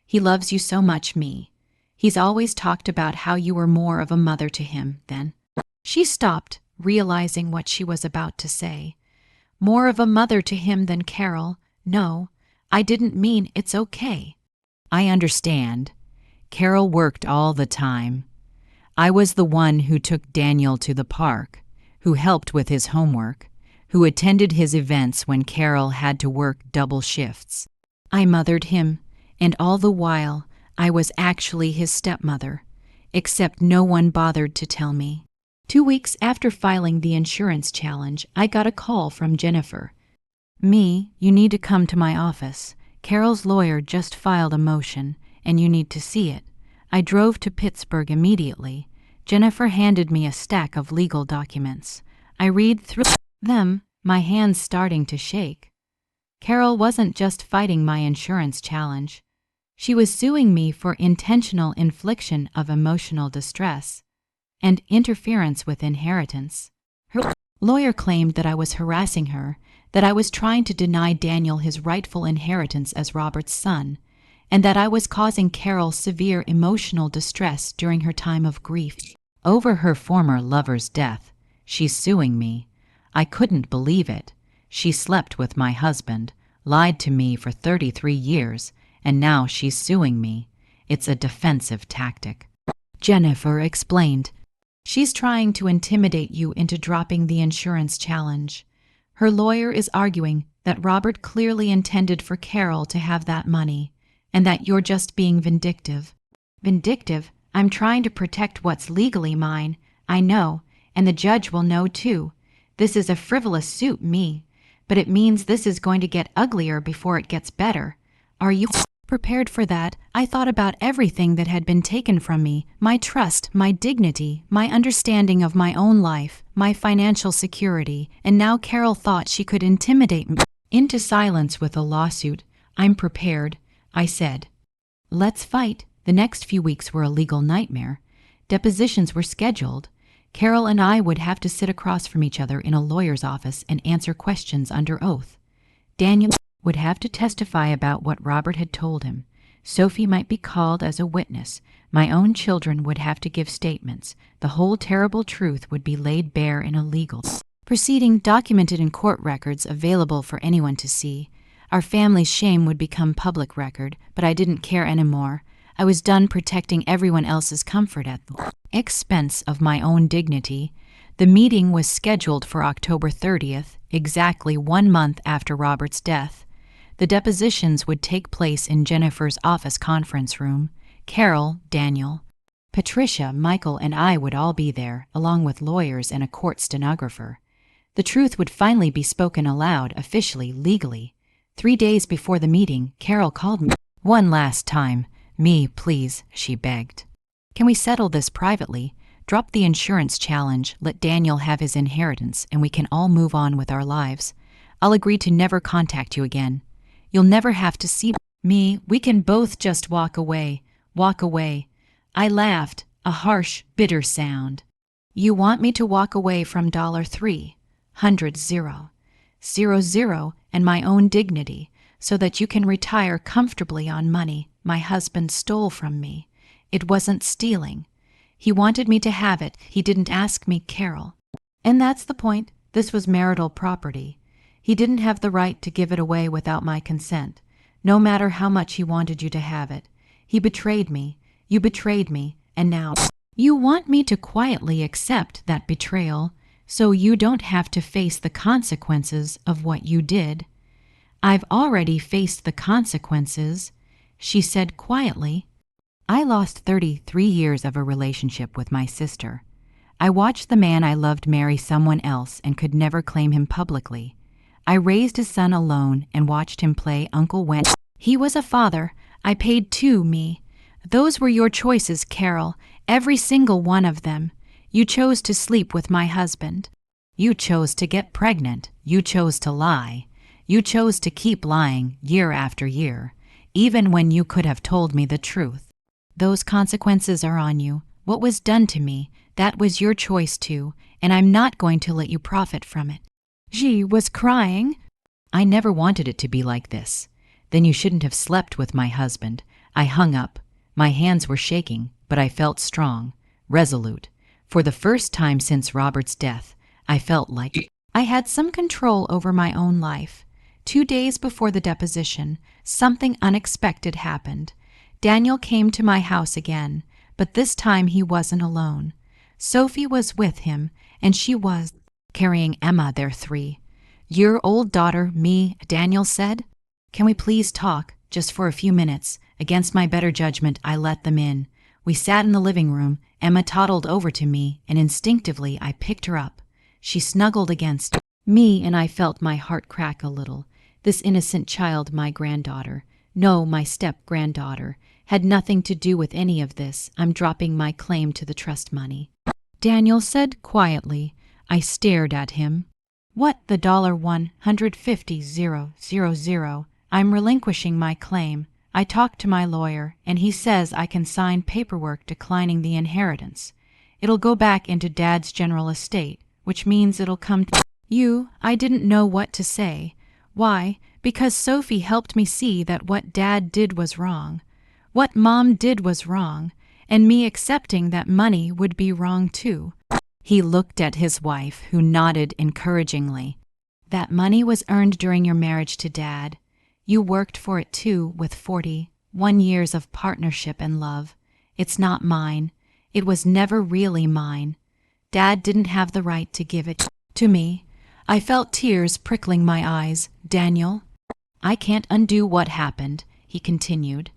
He loves you so much, me. He's always talked about how you were more of a mother to him then. She stopped, realizing what she was about to say. More of a mother to him than Carol. No, I didn't mean it's okay. I understand. Carol worked all the time. I was the one who took Daniel to the park, who helped with his homework, who attended his events when Carol had to work double shifts. I mothered him, and all the while I was actually his stepmother, except no one bothered to tell me. 2 weeks after filing the insurance challenge, I got a call from Jennifer. Me, you need to come to my office. Carol's lawyer just filed a motion, and you need to see it. I drove to Pittsburgh immediately. Jennifer handed me a stack of legal documents. I read through them, my hands starting to shake. Carol wasn't just fighting my insurance challenge. She was suing me for intentional infliction of emotional distress and interference with inheritance. Her lawyer claimed that I was harassing her, that I was trying to deny Daniel his rightful inheritance as Robert's son, and that I was causing Carol severe emotional distress during her time of grief over her former lover's death. She's suing me. I couldn't believe it. She slept with my husband, lied to me for 33 years, and now she's suing me. It's a defensive tactic. Jennifer explained. She's trying to intimidate you into dropping the insurance challenge. Her lawyer is arguing that Robert clearly intended for Carol to have that money, and that you're just being vindictive. Vindictive? I'm trying to protect what's legally mine. I know, and the judge will know too. This is a frivolous suit, me, but it means this is going to get uglier before it gets better. Are you prepared for that? I thought about everything that had been taken from me, my trust, my dignity, my understanding of my own life, my financial security, and now Carol thought she could intimidate me into silence with a lawsuit. I'm prepared, I said. Let's fight. The next few weeks were a legal nightmare. Depositions were scheduled. Carol and I would have to sit across from each other in a lawyer's office and answer questions under oath. Daniel would have to testify about what Robert had told him. Sophie might be called as a witness. My own children would have to give statements. The whole terrible truth would be laid bare in a legal proceeding documented in court records available for anyone to see. Our family's shame would become public record, but I didn't care anymore. I was done protecting everyone else's comfort at the expense of my own dignity. The meeting was scheduled for October 30th, exactly 1 month after Robert's death. The depositions would take place in Jennifer's office conference room. Carol, Daniel, Patricia, Michael, and I would all be there, along with lawyers and a court stenographer. The truth would finally be spoken aloud, officially, legally. 3 days before the meeting, Carol called me. One last time. Me, please, she begged. Can we settle this privately? Drop the insurance challenge, let Daniel have his inheritance, and we can all move on with our lives. I'll agree to never contact you again. You'll never have to see me. We can both just walk away. Walk away. I laughed, a harsh, bitter sound. You want me to walk away from $300,000 and my own dignity so that you can retire comfortably on money my husband stole from me. It wasn't stealing. He wanted me to have it. He didn't ask me, Carol. And that's the point. This was marital property. He didn't have the right to give it away without my consent, no matter how much he wanted you to have it. He betrayed me. You betrayed me. And now you want me to quietly accept that betrayal so you don't have to face the consequences of what you did. I've already faced the consequences, she said quietly. I lost 33 years of a relationship with my sister. I watched the man I loved marry someone else and could never claim him publicly. I raised his son alone and watched him play Uncle Wen. He was a father. I paid too, me. Those were your choices, Carol, every single one of them. You chose to sleep with my husband. You chose to get pregnant. You chose to lie. You chose to keep lying year after year, even when you could have told me the truth. Those consequences are on you. What was done to me, that was your choice too, and I'm not going to let you profit from it. She was crying. I never wanted it to be like this. Then you shouldn't have slept with my husband. I hung up. My hands were shaking, but I felt strong, resolute. For the first time since Robert's death, I felt like I had some control over my own life. 2 days before the deposition, something unexpected happened. Daniel came to my house again, but this time he wasn't alone. Sophie was with him, and she was carrying Emma, their 3-year-old daughter. Me, Daniel said. Can we please talk, just for a few minutes? Against my better judgment, I let them in. We sat in the living room. Emma toddled over to me, and instinctively I picked her up. She snuggled against me, and I felt my heart crack a little. This innocent child, my granddaughter, no, my step-granddaughter, had nothing to do with any of this. I'm dropping my claim to the trust money, Daniel said quietly. I stared at him. What, the $150,000? I'm relinquishing my claim. I talked to my lawyer, and he says I can sign paperwork declining the inheritance. It'll go back into Dad's general estate, which means it'll come to you. I didn't know what to say. Why? Because Sophie helped me see that what Dad did was wrong. What Mom did was wrong, and me accepting that money would be wrong too. He looked at his wife, who nodded encouragingly. That money was earned during your marriage to Dad. You worked for it too, with 41 years of partnership and love. It's not mine. It was never really mine. Dad didn't have the right to give it to me. I felt tears prickling my eyes. Daniel, I can't undo what happened, he continued.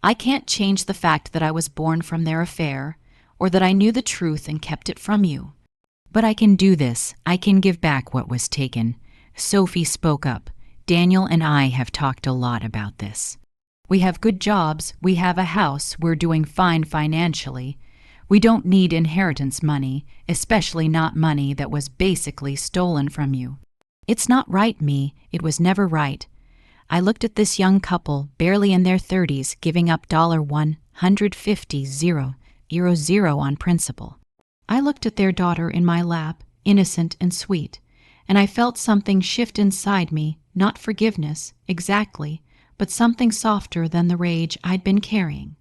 I can't change the fact that I was born from their affair, or that I knew the truth and kept it from you. But I can do this. I can give back what was taken. Sophie spoke up. Daniel and I have talked a lot about this. We have good jobs. We have a house. We're doing fine financially. We don't need inheritance money, especially not money that was basically stolen from you. It's not right, me. It was never right. I looked at this young couple, barely in their 30s, giving up $150,000 on principal. I looked at their daughter in my lap, innocent and sweet, and I felt something shift inside me, not forgiveness, exactly, but something softer than the rage I'd been carrying.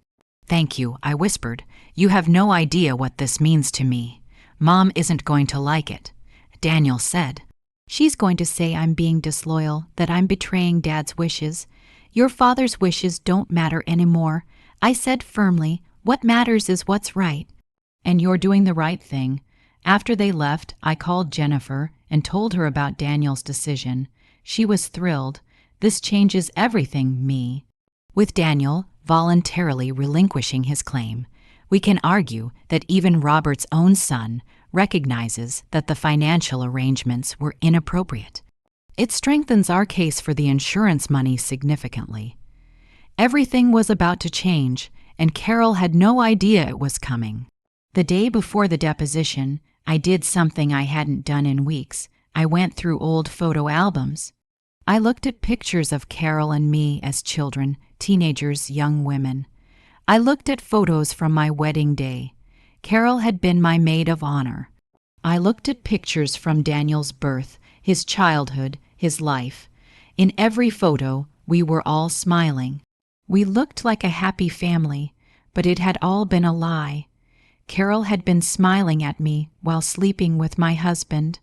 Thank you, I whispered. You have no idea what this means to me. Mom isn't going to like it. Daniel said. She's going to say I'm being disloyal, that I'm betraying Dad's wishes. Your father's wishes don't matter anymore. I said firmly, what matters is what's right. And you're doing the right thing. After they left, I called Jennifer and told her about Daniel's decision. She was thrilled. This changes everything, me. With Daniel voluntarily relinquishing his claim, we can argue that even Robert's own son recognizes that the financial arrangements were inappropriate. It strengthens our case for the insurance money significantly. Everything was about to change, and Carol had no idea it was coming. The day before the deposition, I did something I hadn't done in weeks. I went through old photo albums. I looked at pictures of Carol and me as children, teenagers, young women. I looked at photos from my wedding day. Carol had been my maid of honor. I looked at pictures from Daniel's birth, his childhood, his life. In every photo, we were all smiling. We looked like a happy family, but it had all been a lie. Carol had been smiling at me while sleeping with my husband.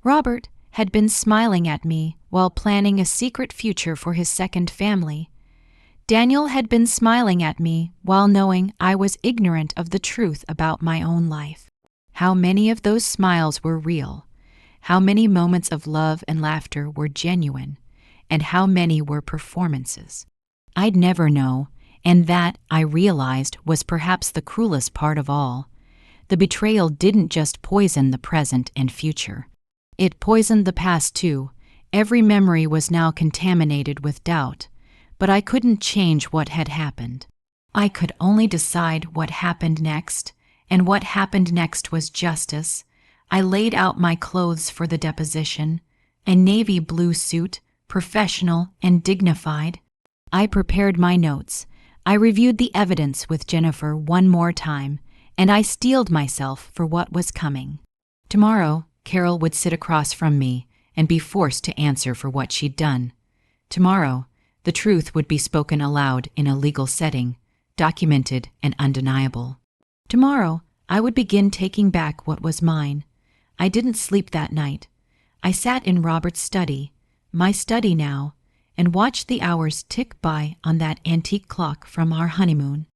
Robert had been smiling at me while planning a secret future for his second family. Daniel had been smiling at me while knowing I was ignorant of the truth about my own life. How many of those smiles were real? How many moments of love and laughter were genuine? And how many were performances? I'd never know, and that, I realized, was perhaps the cruelest part of all. The betrayal didn't just poison the present and future. It poisoned the past too. Every memory was now contaminated with doubt. But I couldn't change what had happened. I could only decide what happened next, and what happened next was justice. I laid out my clothes for the deposition, a navy blue suit, professional and dignified. I prepared my notes. I reviewed the evidence with Jennifer one more time, and I steeled myself for what was coming. Tomorrow, Carol would sit across from me and be forced to answer for what she'd done. Tomorrow, the truth would be spoken aloud in a legal setting, documented and undeniable. Tomorrow, I would begin taking back what was mine. I didn't sleep that night. I sat in Robert's study, my study now, and watched the hours tick by on that antique clock from our honeymoon.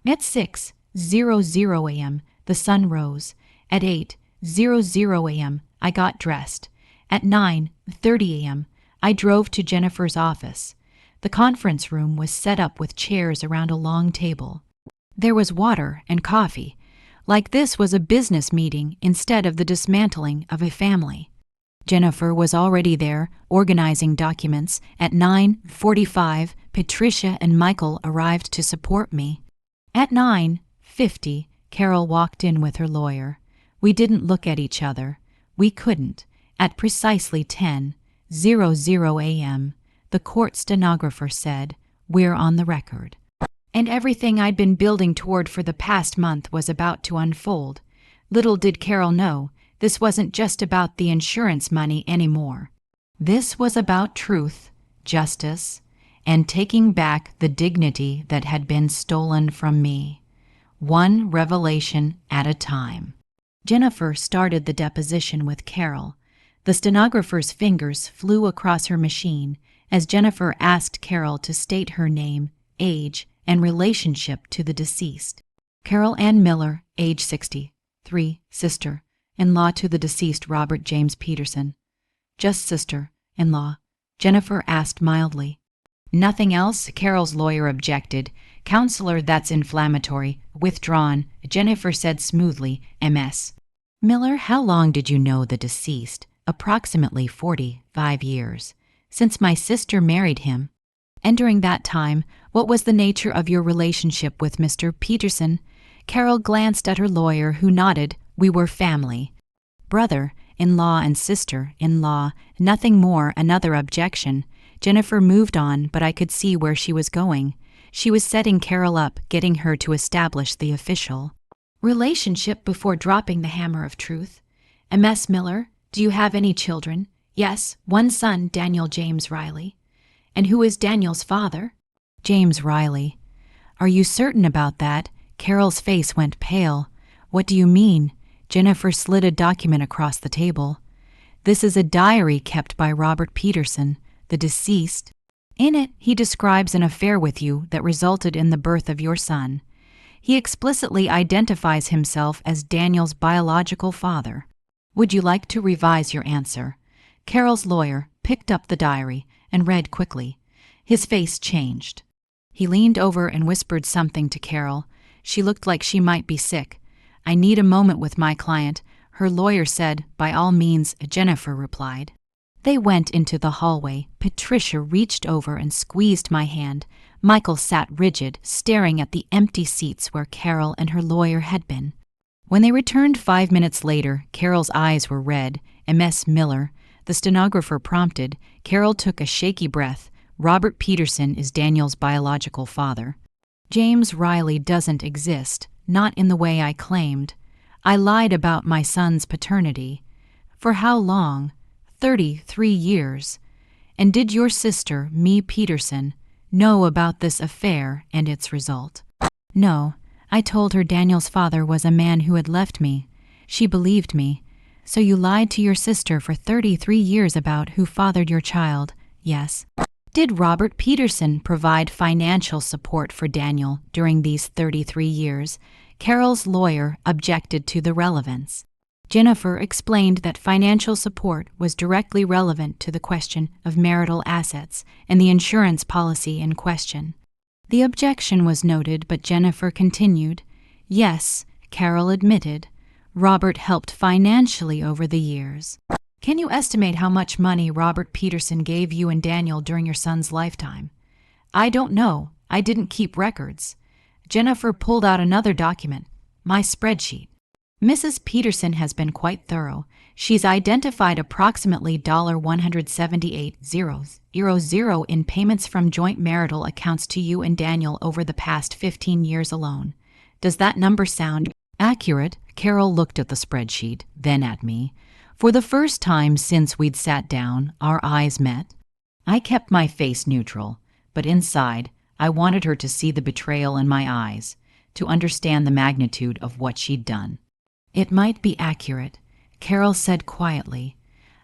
At 6:00 a.m., the sun rose. At 8:00 a.m., I got dressed. At 9:30 a.m., I drove to Jennifer's office. The conference room was set up with chairs around a long table. There was water and coffee. Like this was a business meeting instead of the dismantling of a family. Jennifer was already there, organizing documents. At 9:45, Patricia and Michael arrived to support me. At 9:50, Carol walked in with her lawyer. We didn't look at each other. We couldn't. At precisely 10:00 a.m., the court stenographer said, "We're on the record." And everything I'd been building toward for the past month was about to unfold. Little did Carol know, this wasn't just about the insurance money anymore. This was about truth, justice, and taking back the dignity that had been stolen from me, one revelation at a time. Jennifer started the deposition with Carol. The stenographer's fingers flew across her machine as Jennifer asked Carol to state her name, age, and relationship to the deceased. Carol Ann Miller, age 63, sister, in-law to the deceased Robert James Peterson. Just sister-in-law, Jennifer asked mildly. Nothing else? Carol's lawyer objected. Counselor, that's inflammatory. Withdrawn, Jennifer said smoothly, MS. Miller, how long did you know the deceased? Approximately 45 years. Since my sister married him. And during that time, what was the nature of your relationship with Mr. Peterson? Carol glanced at her lawyer, who nodded. We were family. Brother-in-law and sister-in-law, nothing more. Another objection. Jennifer moved on, but I could see where she was going. She was setting Carol up, getting her to establish the official relationship before dropping the hammer of truth. MS Miller, do you have any children? Yes, one son, Daniel James Riley. And who is Daniel's father? James Riley. Are you certain about that? Carol's face went pale. What do you mean? Jennifer slid a document across the table. This is a diary kept by Robert Peterson, the deceased. In it, he describes an affair with you that resulted in the birth of your son. He explicitly identifies himself as Daniel's biological father. Would you like to revise your answer? Carol's lawyer picked up the diary and read quickly. His face changed. He leaned over and whispered something to Carol. She looked like she might be sick. I need a moment with my client, her lawyer said. By all means, Jennifer replied. They went into the hallway. Patricia reached over and squeezed my hand. Michael sat rigid, staring at the empty seats where Carol and her lawyer had been. When they returned 5 minutes later, Carol's eyes were red. MS Miller, The stenographer prompted. Carol took a shaky breath. Robert Peterson is Daniel's biological father. James Riley doesn't exist, not in the way I claimed. I lied about my son's paternity. For how long? 33 years. And did your sister, Mee Peterson, know about this affair and its result? No. I told her Daniel's father was a man who had left me. She believed me. So you lied to your sister for 33 years about who fathered your child, yes. Did Robert Peterson provide financial support for Daniel during these 33 years? Carol's lawyer objected to the relevance. Jennifer explained that financial support was directly relevant to the question of marital assets and the insurance policy in question. The objection was noted, but Jennifer continued. Yes, Carol admitted. Robert helped financially over the years. Can you estimate how much money Robert Peterson gave you and Daniel during your son's lifetime? I don't know. I didn't keep records. Jennifer pulled out another document, my spreadsheet. Mrs. Peterson has been quite thorough. She's identified approximately $178,000 in payments from joint marital accounts to you and Daniel over the past 15 years alone. Does that number sound accurate? Carol looked at the spreadsheet, then at me. For the first time since we'd sat down, our eyes met. I kept my face neutral, but inside, I wanted her to see the betrayal in my eyes, to understand the magnitude of what she'd done. It might be accurate, Carol said quietly.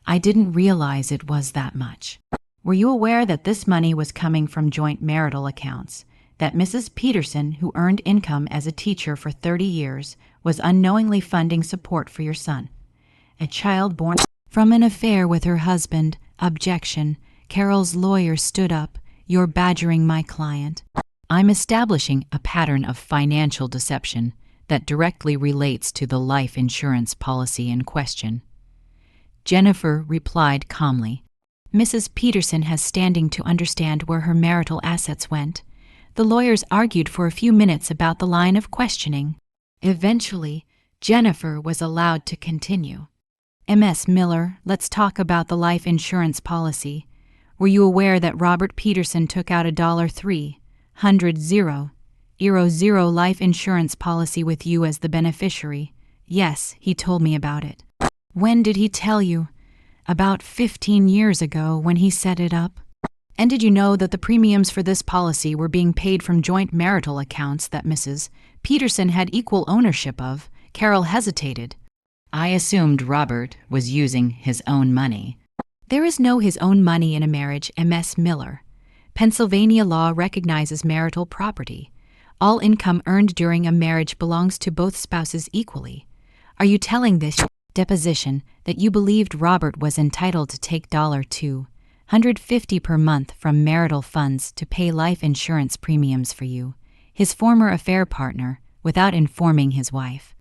I didn't realize it was that much. Were you aware that this money was coming from joint marital accounts? That Mrs. Peterson, who earned income as a teacher for 30 years, was unknowingly funding support for your son? A child born from an affair with her husband. Objection. Carol's lawyer stood up. You're badgering my client. I'm establishing a pattern of financial deception that directly relates to the life insurance policy in question. Jennifer replied calmly. Mrs. Peterson has standing to understand where her marital assets went. The lawyers argued for a few minutes about the line of questioning. Eventually, Jennifer was allowed to continue. Ms. Miller, let's talk about the life insurance policy. Were you aware that Robert Peterson took out a $300,000 life insurance policy with you as the beneficiary? Yes, he told me about it. When did he tell you? About 15 years ago when he set it up. And did you know that the premiums for this policy were being paid from joint marital accounts that Mrs. Peterson had equal ownership of? Carol hesitated. I assumed Robert was using his own money. There is no his own money in a marriage, Ms. Miller. Pennsylvania law recognizes marital property. All income earned during a marriage belongs to both spouses equally. Are you telling this deposition that you believed Robert was entitled to take $250 per month from marital funds to pay life insurance premiums for you, his former affair partner, without informing his wife?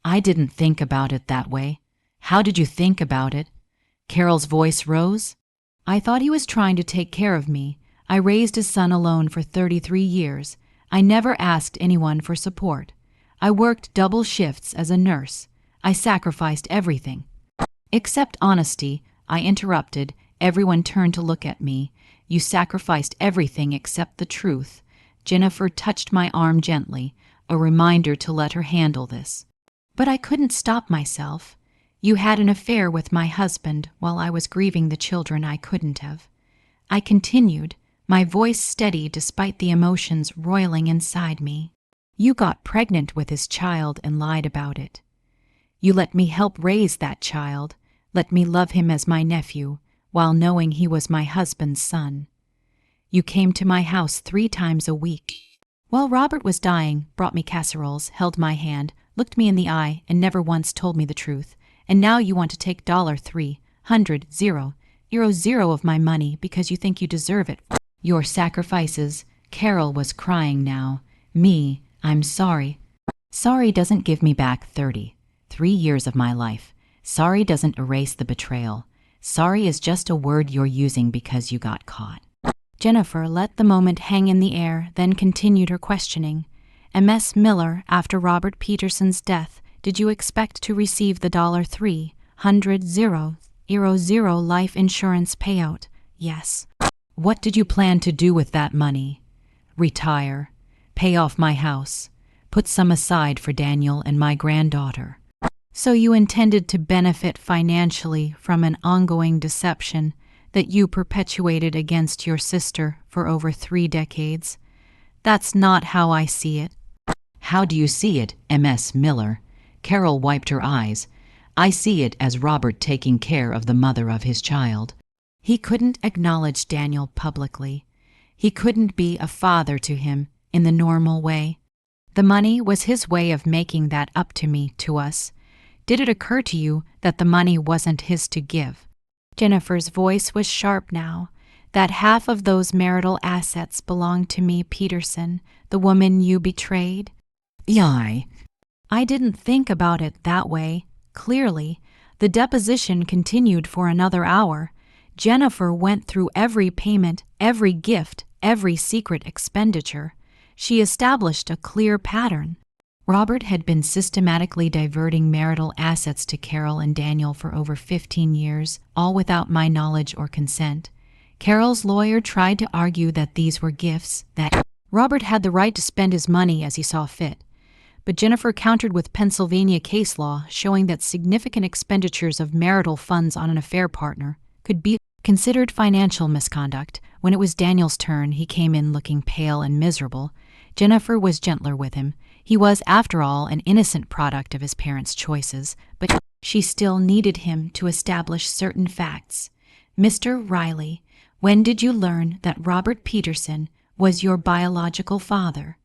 I didn't think about it that way. How did you think about it? Carol's voice rose. I thought he was trying to take care of me. I raised his son alone for 33 years. I never asked anyone for support. I worked double shifts as a nurse. I sacrificed everything. Except honesty, I interrupted. Everyone turned to look at me. You sacrificed everything except the truth. Jennifer touched my arm gently, a reminder to let her handle this. But I couldn't stop myself. You had an affair with my husband while I was grieving the children I couldn't have. I continued, my voice steady despite the emotions roiling inside me. You got pregnant with his child and lied about it. You let me help raise that child, let me love him as my nephew, while knowing he was my husband's son. You came to my house 3 times a week. While Robert was dying, brought me casseroles, held my hand, looked me in the eye, and never once told me the truth. And now you want to take $300,000 of my money because you think you deserve it. Your sacrifices. Carol was crying now. Me, I'm sorry. Sorry doesn't give me back 33 years of my life. Sorry doesn't erase the betrayal. Sorry is just a word you're using because you got caught. Jennifer let the moment hang in the air, then continued her questioning. Ms. Miller, after Robert Peterson's death, did you expect to receive the $300,000 life insurance payout. Yes. What did you plan to do with that money? Retire. Pay off my house. Put some aside for Daniel and my granddaughter. So you intended to benefit financially from an ongoing deception that you perpetuated against your sister for over 3 decades? That's not how I see it. How do you see it, Ms. Miller? Carol wiped her eyes. I see it as Robert taking care of the mother of his child. He couldn't acknowledge Daniel publicly. He couldn't be a father to him in the normal way. The money was his way of making that up to us. Did it occur to you that the money wasn't his to give? Jennifer's voice was sharp now. That half of those marital assets belonged to me, Peterson, the woman you betrayed? Yai. I didn't think about it that way. Clearly, the deposition continued for another hour. Jennifer went through every payment, every gift, every secret expenditure. She established a clear pattern. Robert had been systematically diverting marital assets to Carol and Daniel for over 15 years, all without my knowledge or consent. Carol's lawyer tried to argue that these were gifts, that Robert had the right to spend his money as he saw fit. But Jennifer countered with Pennsylvania case law showing that significant expenditures of marital funds on an affair partner could be considered financial misconduct. When it was Daniel's turn, he came in looking pale and miserable. Jennifer was gentler with him. He was, after all, an innocent product of his parents' choices, but she still needed him to establish certain facts. Mr. Riley, when did you learn that Robert Peterson was your biological father?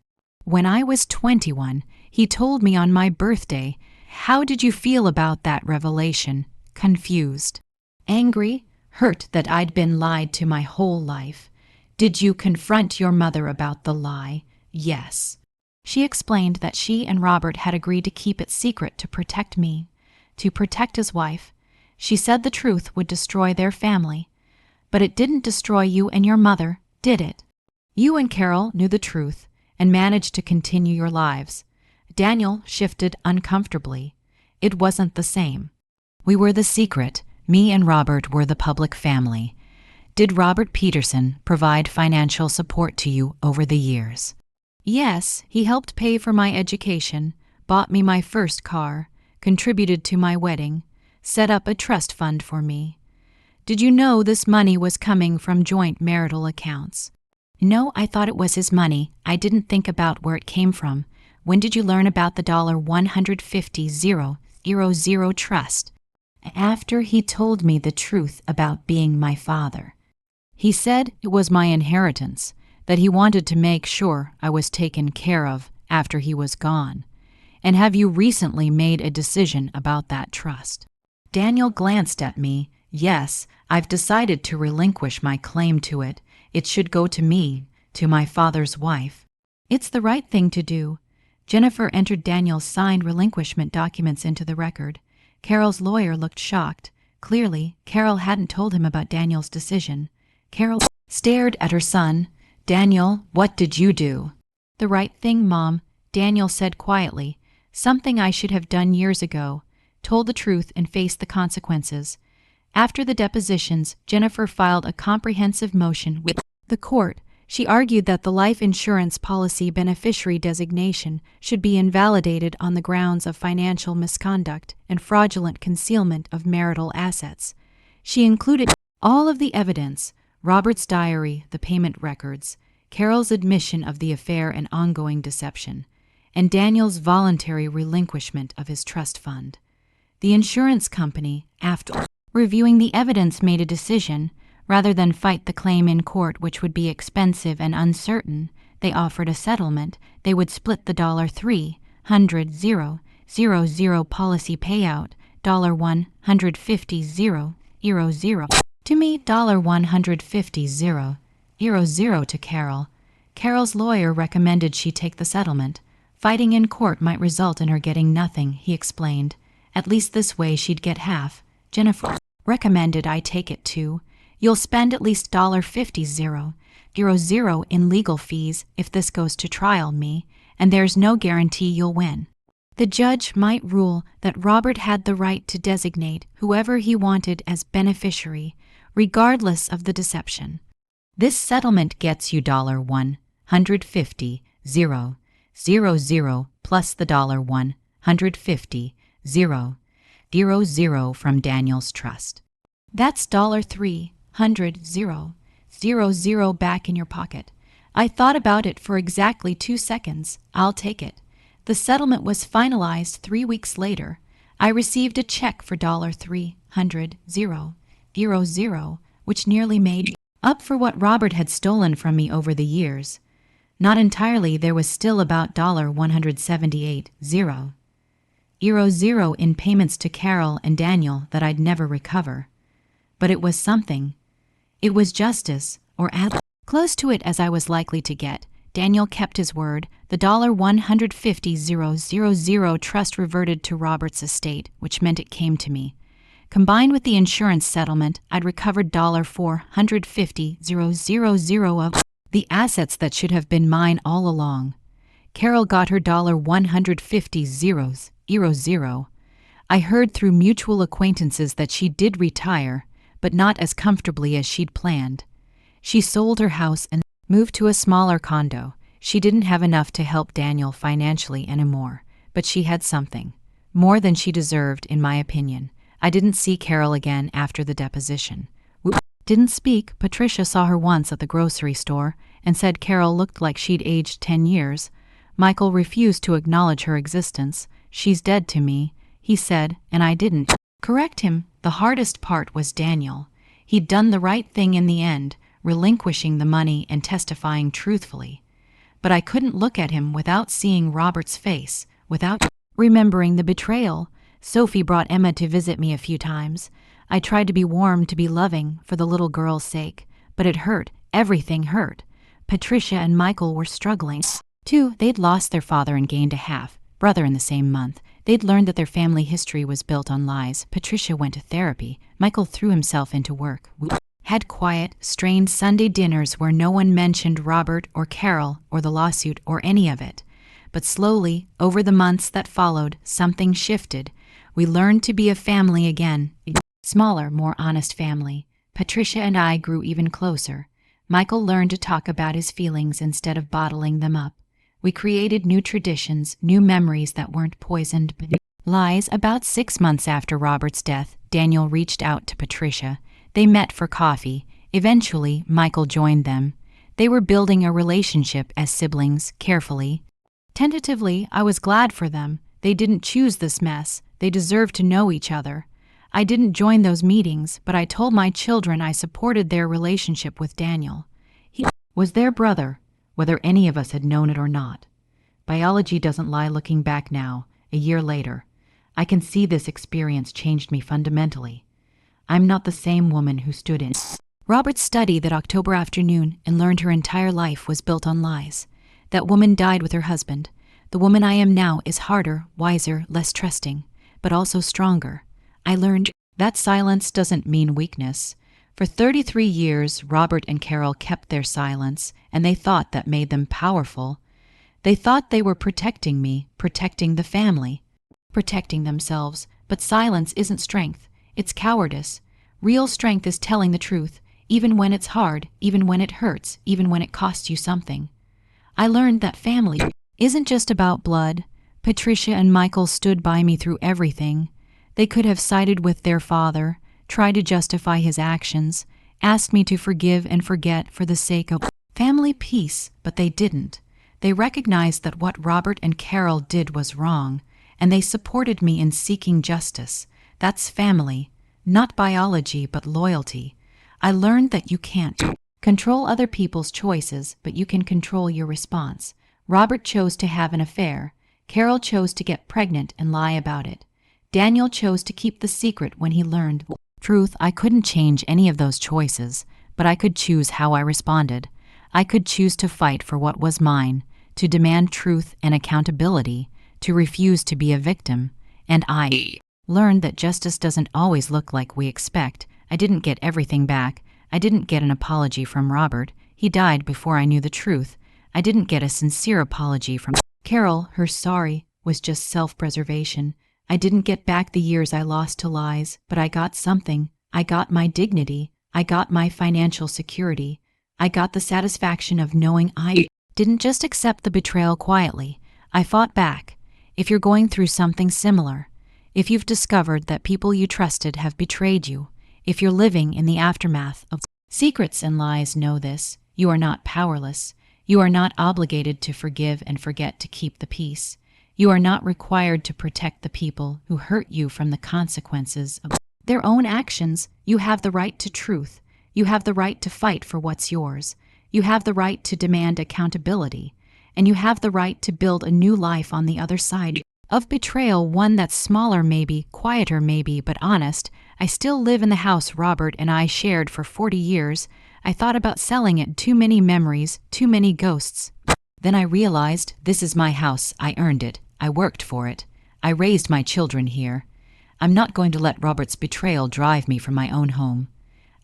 When I was 21, he told me on my birthday. How did you feel about that revelation? Confused. Angry? Hurt that I'd been lied to my whole life. Did you confront your mother about the lie? Yes. She explained that she and Robert had agreed to keep it secret to protect me, to protect his wife. She said the truth would destroy their family. But it didn't destroy you and your mother, did it? You and Carol knew the truth and managed to continue your lives. Daniel shifted uncomfortably. It wasn't the same. We were the secret. Me and Robert were the public family. Did Robert Peterson provide financial support to you over the years? Yes, he helped pay for my education, bought me my first car, contributed to my wedding, set up a trust fund for me. Did you know this money was coming from joint marital accounts? No, I thought it was his money. I didn't think about where it came from. When did you learn about the $150,000 trust? After he told me the truth about being my father. He said it was my inheritance, that he wanted to make sure I was taken care of after he was gone. And have you recently made a decision about that trust? Daniel glanced at me. Yes, I've decided to relinquish my claim to it. It should go to me, to my father's wife. It's the right thing to do. Jennifer entered Daniel's signed relinquishment documents into the record. Carol's lawyer looked shocked. Clearly, Carol hadn't told him about Daniel's decision. Carol stared at her son. Daniel, what did you do? The right thing, Mom, Daniel said quietly. Something I should have done years ago. Told the truth and faced the consequences. After the depositions, Jennifer filed a comprehensive motion with the court. She argued that the life insurance policy beneficiary designation should be invalidated on the grounds of financial misconduct and fraudulent concealment of marital assets. She included all of the evidence: Robert's diary, the payment records, Carol's admission of the affair and ongoing deception, and Daniel's voluntary relinquishment of his trust fund. The insurance company, after reviewing the evidence, made a decision. Rather than fight the claim in court, which would be expensive and uncertain, they offered a settlement. They would split the $300,000 policy payout, $150,000 to me, $150,000 to Carol. Carol's lawyer recommended she take the settlement. Fighting in court might result in her getting nothing, he explained. At least this way she'd get half. Jennifer recommended I take it too. You'll spend at least $50,000 in legal fees if this goes to trial, me, and there's no guarantee you'll win. The judge might rule that Robert had the right to designate whoever he wanted as beneficiary, regardless of the deception. This settlement gets you $150,000 plus the $150,000 from Daniel's trust. That's $300,000 back in your pocket. I thought about it for exactly 2 seconds. I'll take it. The settlement was finalized 3 weeks later. I received a check for $300,000, which nearly made up for what Robert had stolen from me over the years. Not entirely, there was still about $178,000 in payments to Carol and Daniel that I'd never recover. But it was something. It was justice, or at close to it as I was likely to get. Daniel kept his word. The $150,000 trust reverted to Robert's estate, which meant it came to me. Combined with the insurance settlement, I'd recovered $450,000 of the assets that should have been mine all along. Carol got her $150,000. I heard through mutual acquaintances that she did retire, but not as comfortably as she'd planned. She sold her house and moved to a smaller condo. She didn't have enough to help Daniel financially anymore, but she had something. More than she deserved, in my opinion. I didn't see Carol again after the deposition. We didn't speak. Patricia saw her once at the grocery store and said Carol looked like she'd aged 10 years. Michael refused to acknowledge her existence. She's dead to me, he said, and I didn't correct him. The hardest part was Daniel. He'd done the right thing in the end, relinquishing the money and testifying truthfully. But I couldn't look at him without seeing Robert's face, without remembering the betrayal. Sophie brought Emma to visit me a few times. I tried to be warm, to be loving, for the little girl's sake, but it hurt. Everything hurt. Patricia and Michael were struggling, too. They'd lost their father and gained a half-brother in the same month. They'd learned that their family history was built on lies. Patricia went to therapy. Michael threw himself into work. We had quiet, strained Sunday dinners where no one mentioned Robert or Carol or the lawsuit or any of it. But slowly, over the months that followed, something shifted. We learned to be a family again. A smaller, more honest family. Patricia and I grew even closer. Michael learned to talk about his feelings instead of bottling them up. We created new traditions, new memories that weren't poisoned by lies. About 6 months after Robert's death, Daniel reached out to Patricia. They met for coffee. Eventually, Michael joined them. They were building a relationship as siblings, carefully. Tentatively, I was glad for them. They didn't choose this mess. They deserved to know each other. I didn't join those meetings, but I told my children I supported their relationship with Daniel. He was their brother, whether any of us had known it or not. Biology doesn't lie. Looking back now, a year later, I can see this experience changed me fundamentally. I'm not the same woman who stood in Robert's study that October afternoon and learned her entire life was built on lies. That woman died with her husband. The woman I am now is harder, wiser, less trusting, but also stronger. I learned that silence doesn't mean weakness. For 33 years, Robert and Carol kept their silence, and they thought that made them powerful. They thought they were protecting me, protecting the family, protecting themselves. But silence isn't strength. It's cowardice. Real strength is telling the truth, even when it's hard, even when it hurts, even when it costs you something. I learned that family isn't just about blood. Patricia and Michael stood by me through everything. They could have sided with their father, tried to justify his actions, asked me to forgive and forget for the sake of family peace, but they didn't. They recognized that what Robert and Carol did was wrong, and they supported me in seeking justice. That's family, not biology, but loyalty. I learned that you can't control other people's choices, but you can control your response. Robert chose to have an affair. Carol chose to get pregnant and lie about it. Daniel chose to keep the secret when he learned truth. I couldn't change any of those choices, but I could choose how I responded. I could choose to fight for what was mine, to demand truth and accountability, to refuse to be a victim. And I learned that justice doesn't always look like we expect. I didn't get everything back. I didn't get an apology from Robert. He died before I knew the truth. I didn't get a sincere apology from Carol. Her sorry was just self-preservation. I didn't get back the years I lost to lies, but I got something. I got my dignity. I got my financial security. I got the satisfaction of knowing I didn't just accept the betrayal quietly. I fought back. If you're going through something similar, if you've discovered that people you trusted have betrayed you, if you're living in the aftermath of secrets and lies, know this: you are not powerless. You are not obligated to forgive and forget to keep the peace. You are not required to protect the people who hurt you from the consequences of their own actions. You have the right to truth. You have the right to fight for what's yours. You have the right to demand accountability. And you have the right to build a new life on the other side of betrayal, one that's smaller maybe, quieter maybe, but honest. I still live in the house Robert and I shared for 40 years. I thought about selling it. Too many memories, too many ghosts. Then I realized this is my house. I earned it. I worked for it. I raised my children here. I'm not going to let Robert's betrayal drive me from my own home.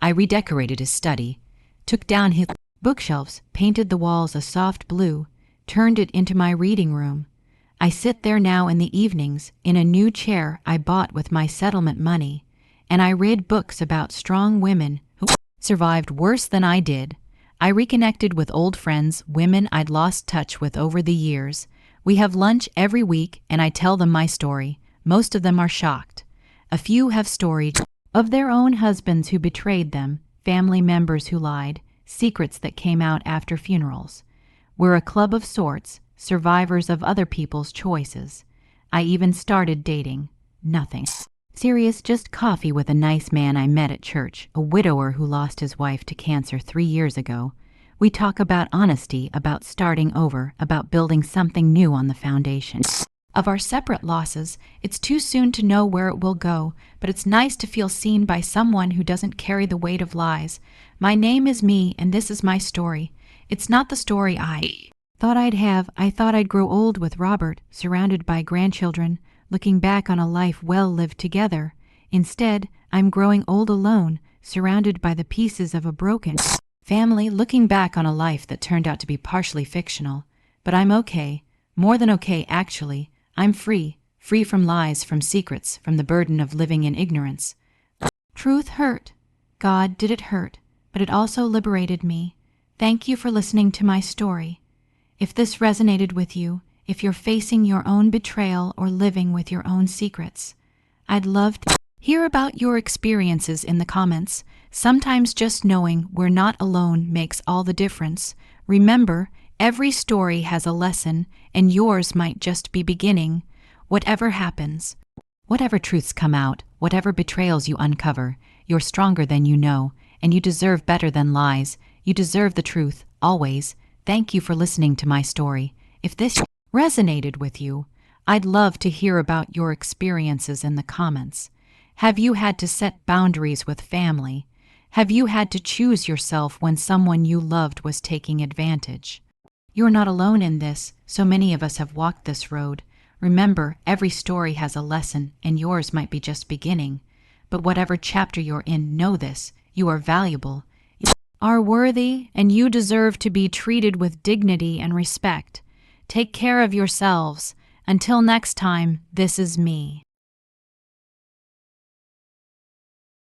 I redecorated his study, took down his bookshelves, painted the walls a soft blue, turned it into my reading room. I sit there now in the evenings in a new chair I bought with my settlement money, and I read books about strong women who survived worse than I did. I reconnected with old friends, women I'd lost touch with over the years. We have lunch every week, and I tell them my story. Most of them are shocked. A few have stories of their own husbands who betrayed them, family members who lied, secrets that came out after funerals. We're a club of sorts, survivors of other people's choices. I even started dating. Nothing serious, just coffee with a nice man I met at church, a widower who lost his wife to cancer 3 years ago. We talk about honesty, about starting over, about building something new on the foundation of our separate losses. It's too soon to know where it will go, but it's nice to feel seen by someone who doesn't carry the weight of lies. My name is me, and this is my story. It's not the story I thought I'd have. I thought I'd grow old with Robert, surrounded by grandchildren, looking back on a life well lived together. Instead, I'm growing old alone, surrounded by the pieces of a broken family, looking back on a life that turned out to be partially fictional. But I'm okay. More than okay, actually. I'm free. Free from lies, from secrets, from the burden of living in ignorance. Truth hurt. God, did it hurt. But it also liberated me. Thank you for listening to my story. If this resonated with you, if you're facing your own betrayal or living with your own secrets, I'd love to hear about your experiences in the comments. Sometimes just knowing we're not alone makes all the difference. Remember, every story has a lesson, and yours might just be beginning. Whatever happens, whatever truths come out, whatever betrayals you uncover, you're stronger than you know, and you deserve better than lies. You deserve the truth, always. Thank you for listening to my story. If this resonated with you, I'd love to hear about your experiences in the comments. Have you had to set boundaries with family? Have you had to choose yourself when someone you loved was taking advantage? You're not alone in this. So many of us have walked this road. Remember, every story has a lesson, and yours might be just beginning. But whatever chapter you're in, know this: you are valuable, you are worthy, and you deserve to be treated with dignity and respect. Take care of yourselves. Until next time, this is me.